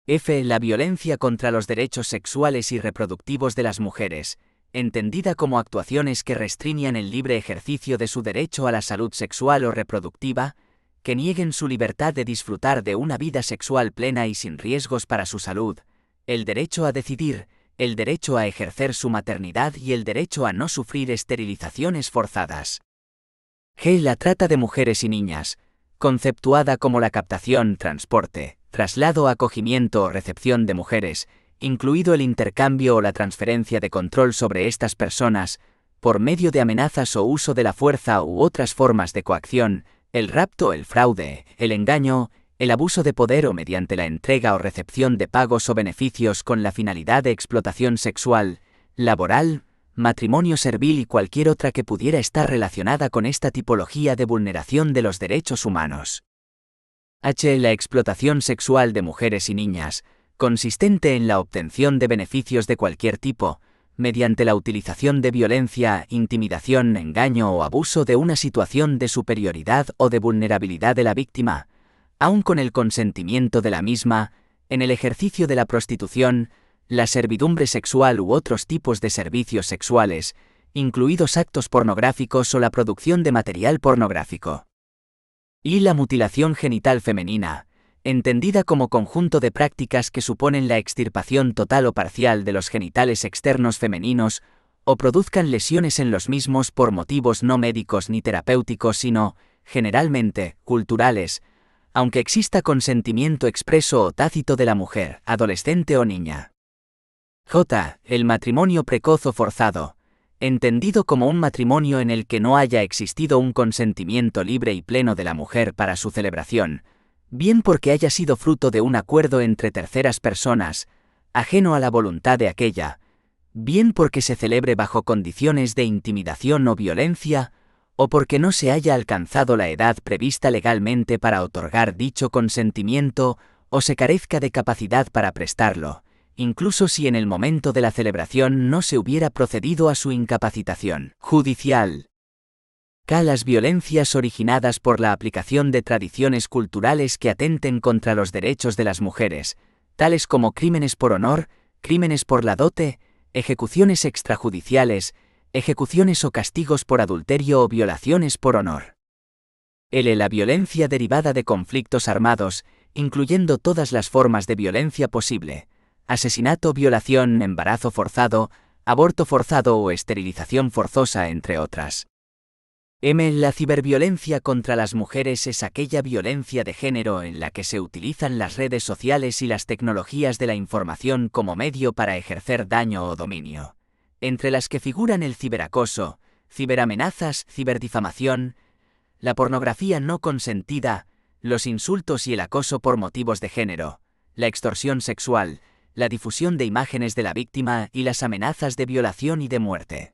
F. La violencia contra los derechos sexuales y reproductivos de las mujeres, entendida como actuaciones que restringan el libre ejercicio de su derecho a la salud sexual o reproductiva, que nieguen su libertad de disfrutar de una vida sexual plena y sin riesgos para su salud, el derecho a decidir, el derecho a ejercer su maternidad y el derecho a no sufrir esterilizaciones forzadas. G. La trata de mujeres y niñas, conceptuada como la captación, transporte, traslado, acogimiento o recepción de mujeres, incluido el intercambio o la transferencia de control sobre estas personas, por medio de amenazas o uso de la fuerza u otras formas de coacción, el rapto, el fraude, el engaño, el abuso de poder o mediante la entrega o recepción de pagos o beneficios con la finalidad de explotación sexual, laboral, matrimonio servil y cualquier otra que pudiera estar relacionada con esta tipología de vulneración de los derechos humanos. La explotación sexual de mujeres y niñas, consistente en la obtención de beneficios de cualquier tipo, mediante la utilización de violencia, intimidación, engaño o abuso de una situación de superioridad o de vulnerabilidad de la víctima, aun con el consentimiento de la misma, en el ejercicio de la prostitución, la servidumbre sexual u otros tipos de servicios sexuales, incluidos actos pornográficos o la producción de material pornográfico. Y la mutilación genital femenina, entendida como conjunto de prácticas que suponen la extirpación total o parcial de los genitales externos femeninos o produzcan lesiones en los mismos por motivos no médicos ni terapéuticos sino, generalmente, culturales, aunque exista consentimiento expreso o tácito de la mujer, adolescente o niña. El matrimonio precoz o forzado, entendido como un matrimonio en el que no haya existido un consentimiento libre y pleno de la mujer para su celebración, bien porque haya sido fruto de un acuerdo entre terceras personas, ajeno a la voluntad de aquella, bien porque se celebre bajo condiciones de intimidación o violencia, o porque no se haya alcanzado la edad prevista legalmente para otorgar dicho consentimiento o se carezca de capacidad para prestarlo, incluso si en el momento de la celebración no se hubiera procedido a su incapacitación judicial. Las violencias originadas por la aplicación de tradiciones culturales que atenten contra los derechos de las mujeres, tales como crímenes por honor, crímenes por la dote, ejecuciones extrajudiciales, ejecuciones o castigos por adulterio o violaciones por honor. La violencia derivada de conflictos armados, incluyendo todas las formas de violencia posible, asesinato, violación, embarazo forzado, aborto forzado o esterilización forzosa, entre otras. La ciberviolencia contra las mujeres es aquella violencia de género en la que se utilizan las redes sociales y las tecnologías de la información como medio para ejercer daño o dominio, entre las que figuran el ciberacoso, ciberamenazas, ciberdifamación, la pornografía no consentida, los insultos y el acoso por motivos de género, la extorsión sexual, la difusión de imágenes de la víctima y las amenazas de violación y de muerte.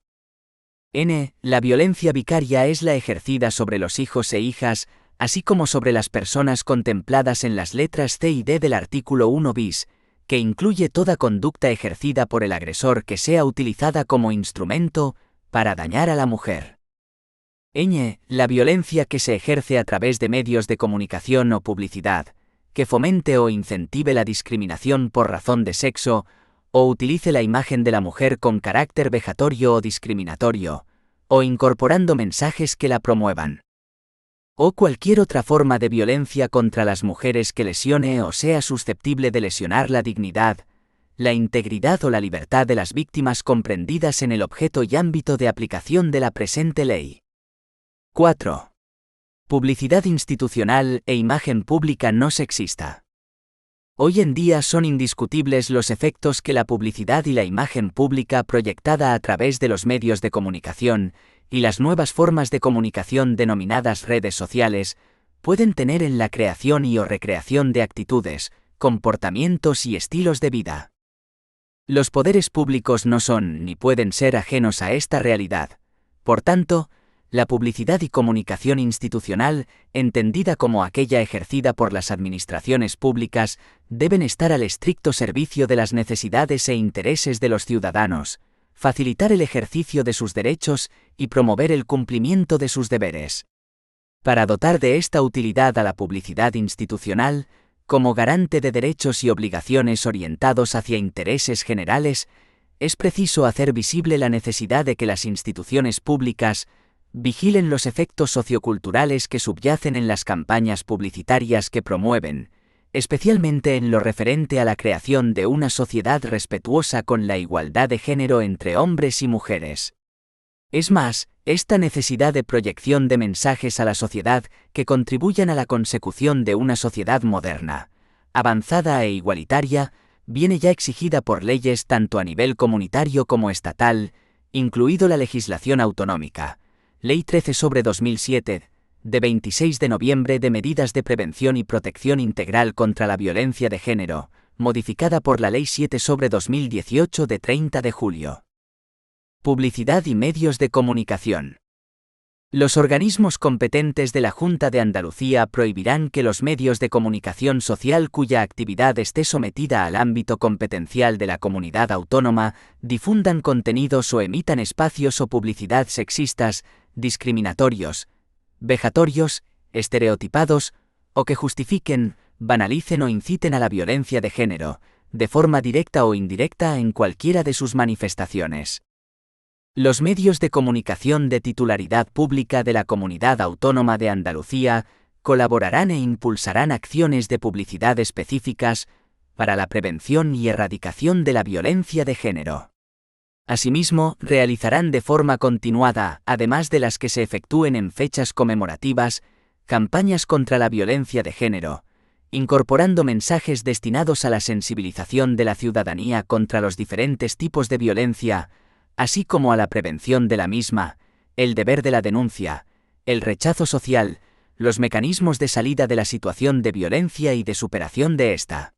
La violencia vicaria es la ejercida sobre los hijos e hijas, así como sobre las personas contempladas en las letras C y D del artículo 1 bis, que incluye toda conducta ejercida por el agresor que sea utilizada como instrumento para dañar a la mujer. La violencia que se ejerce a través de medios de comunicación o publicidad, que fomente o incentive la discriminación por razón de sexo, o utilice la imagen de la mujer con carácter vejatorio o discriminatorio, o incorporando mensajes que la promuevan. O cualquier otra forma de violencia contra las mujeres que lesione o sea susceptible de lesionar la dignidad, la integridad o la libertad de las víctimas comprendidas en el objeto y ámbito de aplicación de la presente ley. 4. Publicidad institucional e imagen pública no sexista. Hoy en día son indiscutibles los efectos que la publicidad y la imagen pública proyectada a través de los medios de comunicación y las nuevas formas de comunicación denominadas redes sociales pueden tener en la creación y o recreación de actitudes, comportamientos y estilos de vida. Los poderes públicos no son ni pueden ser ajenos a esta realidad. Por tanto, la publicidad y comunicación institucional, entendida como aquella ejercida por las administraciones públicas, deben estar al estricto servicio de las necesidades e intereses de los ciudadanos, facilitar el ejercicio de sus derechos y promover el cumplimiento de sus deberes. Para dotar de esta utilidad a la publicidad institucional, como garante de derechos y obligaciones orientados hacia intereses generales, es preciso hacer visible la necesidad de que las instituciones públicas vigilen los efectos socioculturales que subyacen en las campañas publicitarias que promueven, especialmente en lo referente a la creación de una sociedad respetuosa con la igualdad de género entre hombres y mujeres. Es más, esta necesidad de proyección de mensajes a la sociedad que contribuyan a la consecución de una sociedad moderna, avanzada e igualitaria, viene ya exigida por leyes tanto a nivel comunitario como estatal, incluido la legislación autonómica. Ley 13/2007, de 26 de noviembre de Medidas de Prevención y Protección Integral contra la Violencia de Género, modificada por la Ley 7/2018 de 30 de julio. Publicidad y medios de comunicación. Los organismos competentes de la Junta de Andalucía prohibirán que los medios de comunicación social cuya actividad esté sometida al ámbito competencial de la comunidad autónoma difundan contenidos o emitan espacios o publicidad sexistas, discriminatorios, vejatorios, estereotipados, o que justifiquen, banalicen o inciten a la violencia de género, de forma directa o indirecta en cualquiera de sus manifestaciones. Los medios de comunicación de titularidad pública de la Comunidad Autónoma de Andalucía colaborarán e impulsarán acciones de publicidad específicas para la prevención y erradicación de la violencia de género. Asimismo, realizarán de forma continuada, además de las que se efectúen en fechas conmemorativas, campañas contra la violencia de género, incorporando mensajes destinados a la sensibilización de la ciudadanía contra los diferentes tipos de violencia, así como a la prevención de la misma, el deber de la denuncia, el rechazo social, los mecanismos de salida de la situación de violencia y de superación de esta.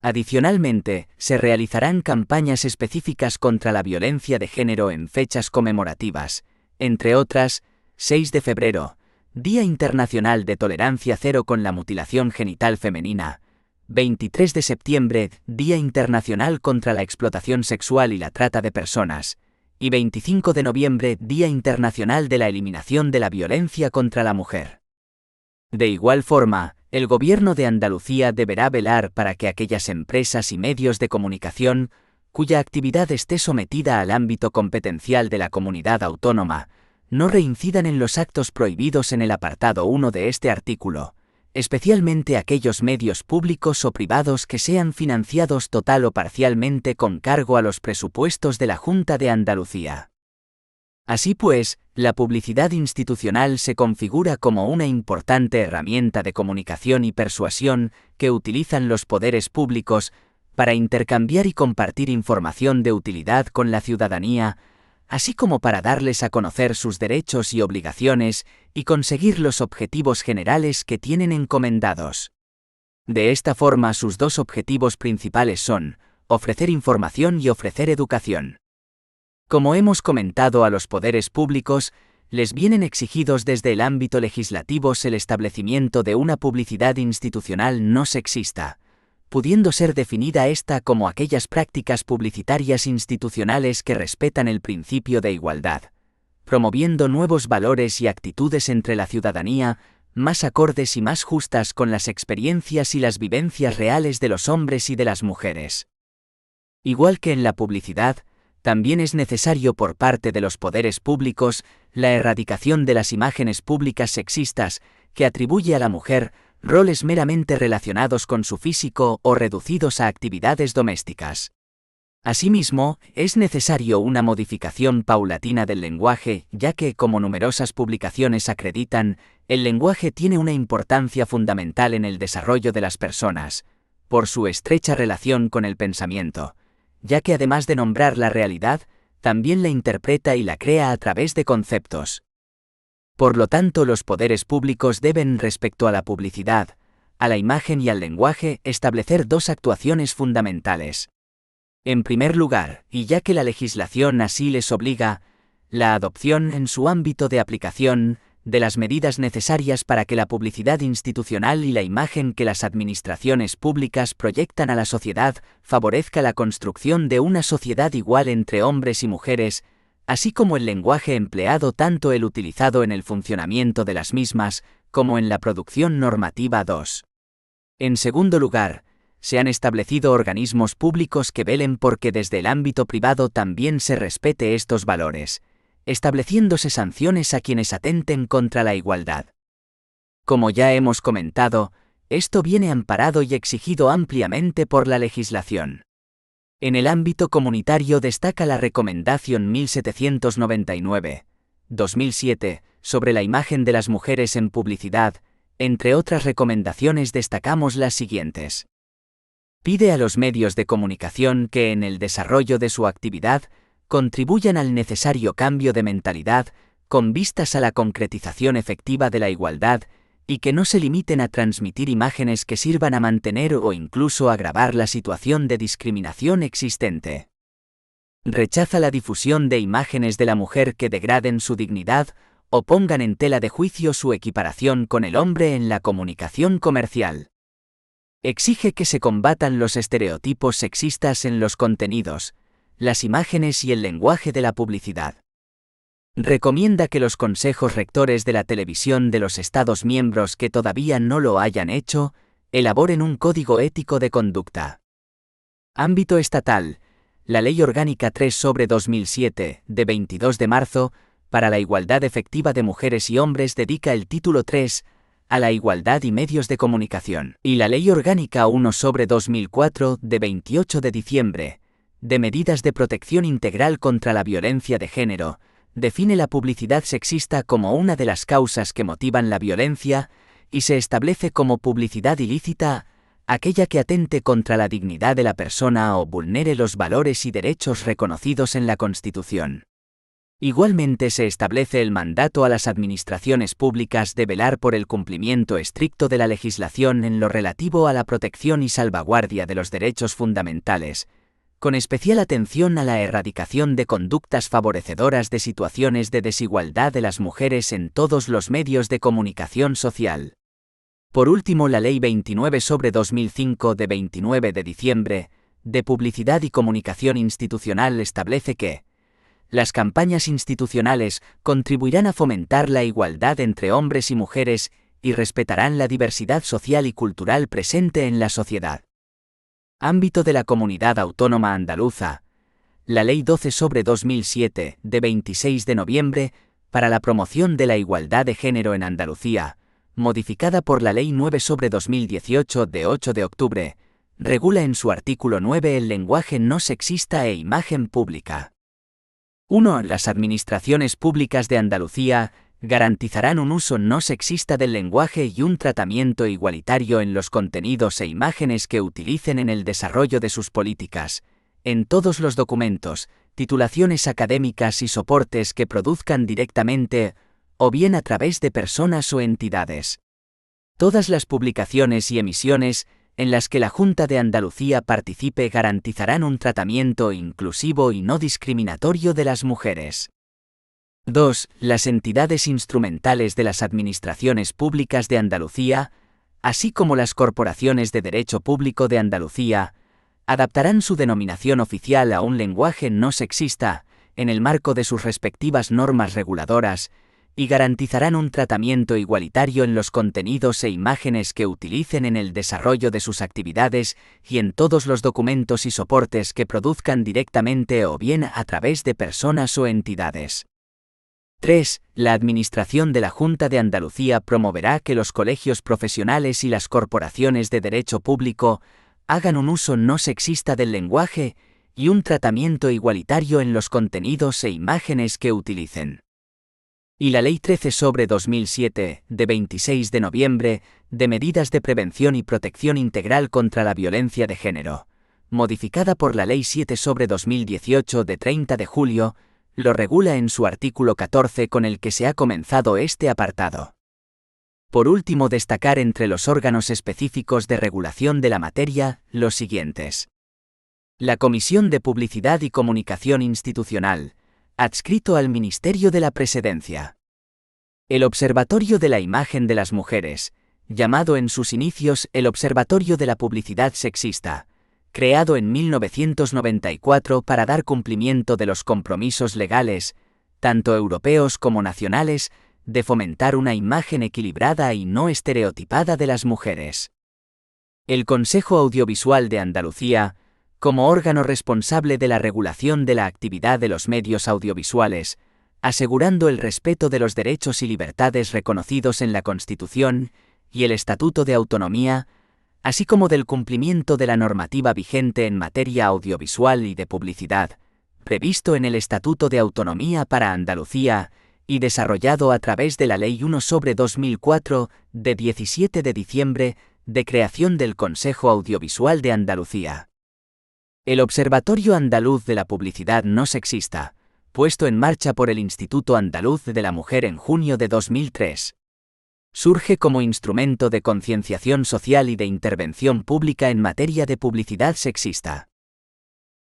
Adicionalmente, se realizarán campañas específicas contra la violencia de género en fechas conmemorativas, entre otras, 6 de febrero, Día Internacional de Tolerancia Cero con la Mutilación Genital Femenina, 23 de septiembre, Día Internacional contra la Explotación Sexual y la Trata de Personas, y 25 de noviembre, Día Internacional de la Eliminación de la Violencia contra la Mujer. De igual forma, el Gobierno de Andalucía deberá velar para que aquellas empresas y medios de comunicación, cuya actividad esté sometida al ámbito competencial de la comunidad autónoma, no reincidan en los actos prohibidos en el apartado 1 de este artículo, especialmente aquellos medios públicos o privados que sean financiados total o parcialmente con cargo a los presupuestos de la Junta de Andalucía. Así pues, la publicidad institucional se configura como una importante herramienta de comunicación y persuasión que utilizan los poderes públicos para intercambiar y compartir información de utilidad con la ciudadanía, así como para darles a conocer sus derechos y obligaciones y conseguir los objetivos generales que tienen encomendados. De esta forma, sus dos objetivos principales son ofrecer información y ofrecer educación. Como hemos comentado, a los poderes públicos les vienen exigidos desde el ámbito legislativo el establecimiento de una publicidad institucional no sexista, pudiendo ser definida esta como aquellas prácticas publicitarias institucionales que respetan el principio de igualdad, promoviendo nuevos valores y actitudes entre la ciudadanía, más acordes y más justas con las experiencias y las vivencias reales de los hombres y de las mujeres. Igual que en la publicidad, también es necesario por parte de los poderes públicos la erradicación de las imágenes públicas sexistas que atribuye a la mujer roles meramente relacionados con su físico o reducidos a actividades domésticas. Asimismo, es necesario una modificación paulatina del lenguaje, ya que, como numerosas publicaciones acreditan, el lenguaje tiene una importancia fundamental en el desarrollo de las personas, por su estrecha relación con el pensamiento, ya que además de nombrar la realidad, también la interpreta y la crea a través de conceptos. Por lo tanto, los poderes públicos deben, respecto a la publicidad, a la imagen y al lenguaje, establecer dos actuaciones fundamentales. En primer lugar, y ya que la legislación así les obliga, la adopción en su ámbito de aplicación de las medidas necesarias para que la publicidad institucional y la imagen que las administraciones públicas proyectan a la sociedad favorezca la construcción de una sociedad igual entre hombres y mujeres, así como el lenguaje empleado, tanto el utilizado en el funcionamiento de las mismas como en la producción normativa. 2. En segundo lugar, se han establecido organismos públicos que velen porque desde el ámbito privado también se respete estos valores, estableciéndose sanciones a quienes atenten contra la igualdad. Como ya hemos comentado, esto viene amparado y exigido ampliamente por la legislación. En el ámbito comunitario destaca la Recomendación 1799/2007 sobre la imagen de las mujeres en publicidad. Entre otras recomendaciones destacamos las siguientes. Pide a los medios de comunicación que en el desarrollo de su actividad contribuyan al necesario cambio de mentalidad con vistas a la concretización efectiva de la igualdad y que no se limiten a transmitir imágenes que sirvan a mantener o incluso agravar la situación de discriminación existente. Rechaza la difusión de imágenes de la mujer que degraden su dignidad o pongan en tela de juicio su equiparación con el hombre en la comunicación comercial. Exige que se combatan los estereotipos sexistas en los contenidos, las imágenes y el lenguaje de la publicidad. Recomienda que los consejos rectores de la televisión de los Estados miembros que todavía no lo hayan hecho, elaboren un código ético de conducta. Ámbito estatal. La Ley Orgánica 3/2007, de 22 de marzo, para la igualdad efectiva de mujeres y hombres dedica el título 3 a la igualdad y medios de comunicación. Y la Ley Orgánica 1/2004, de 28 de diciembre, de medidas de protección integral contra la violencia de género, define la publicidad sexista como una de las causas que motivan la violencia y se establece como publicidad ilícita aquella que atente contra la dignidad de la persona o vulnere los valores y derechos reconocidos en la Constitución. Igualmente se establece el mandato a las administraciones públicas de velar por el cumplimiento estricto de la legislación en lo relativo a la protección y salvaguardia de los derechos fundamentales, con especial atención a la erradicación de conductas favorecedoras de situaciones de desigualdad de las mujeres en todos los medios de comunicación social. Por último, la Ley 29/2005 de 29 de diciembre, de Publicidad y Comunicación Institucional establece que las campañas institucionales contribuirán a fomentar la igualdad entre hombres y mujeres y respetarán la diversidad social y cultural presente en la sociedad. Ámbito de la Comunidad Autónoma Andaluza. La Ley 12/2007, de 26 de noviembre, para la promoción de la igualdad de género en Andalucía, modificada por la Ley 9/2018 de 8 de octubre, regula en su artículo 9 el lenguaje no sexista e imagen pública. 1. Las administraciones públicas de Andalucía garantizarán un uso no sexista del lenguaje y un tratamiento igualitario en los contenidos e imágenes que utilicen en el desarrollo de sus políticas, en todos los documentos, titulaciones académicas y soportes que produzcan directamente o bien a través de personas o entidades. Todas las publicaciones y emisiones en las que la Junta de Andalucía participe garantizarán un tratamiento inclusivo y no discriminatorio de las mujeres. 2. Las entidades instrumentales de las administraciones públicas de Andalucía, así como las corporaciones de derecho público de Andalucía, adaptarán su denominación oficial a un lenguaje no sexista, en el marco de sus respectivas normas reguladoras, y garantizarán un tratamiento igualitario en los contenidos e imágenes que utilicen en el desarrollo de sus actividades y en todos los documentos y soportes que produzcan directamente o bien a través de personas o entidades. 3. La Administración de la Junta de Andalucía promoverá que los colegios profesionales y las corporaciones de derecho público hagan un uso no sexista del lenguaje y un tratamiento igualitario en los contenidos e imágenes que utilicen. Y la Ley 13/2007, de 26 de noviembre, de medidas de prevención y protección integral contra la violencia de género, modificada por la Ley 7/2018 de 30 de julio, lo regula en su artículo 14 con el que se ha comenzado este apartado. Por último, destacar entre los órganos específicos de regulación de la materia los siguientes. La Comisión de Publicidad y Comunicación Institucional, adscrito al Ministerio de la Presidencia. El Observatorio de la Imagen de las Mujeres, llamado en sus inicios el Observatorio de la Publicidad Sexista, creado en 1994 para dar cumplimiento de los compromisos legales, tanto europeos como nacionales, de fomentar una imagen equilibrada y no estereotipada de las mujeres. El Consejo Audiovisual de Andalucía, como órgano responsable de la regulación de la actividad de los medios audiovisuales, asegurando el respeto de los derechos y libertades reconocidos en la Constitución y el Estatuto de Autonomía, así como del cumplimiento de la normativa vigente en materia audiovisual y de publicidad, previsto en el Estatuto de Autonomía para Andalucía y desarrollado a través de la Ley 1/2004, de 17 de diciembre, de creación del Consejo Audiovisual de Andalucía. El Observatorio Andaluz de la Publicidad No Sexista, puesto en marcha por el Instituto Andaluz de la Mujer en junio de 2003. Surge como instrumento de concienciación social y de intervención pública en materia de publicidad sexista.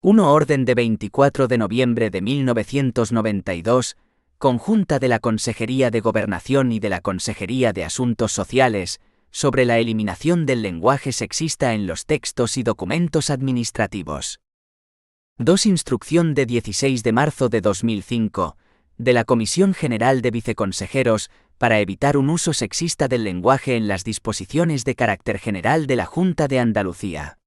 1 Orden de 24 de noviembre de 1992, conjunta de la Consejería de Gobernación y de la Consejería de Asuntos Sociales, sobre la eliminación del lenguaje sexista en los textos y documentos administrativos. 2 Instrucción de 16 de marzo de 2005, de la Comisión General de Viceconsejeros, para evitar un uso sexista del lenguaje en las disposiciones de carácter general de la Junta de Andalucía.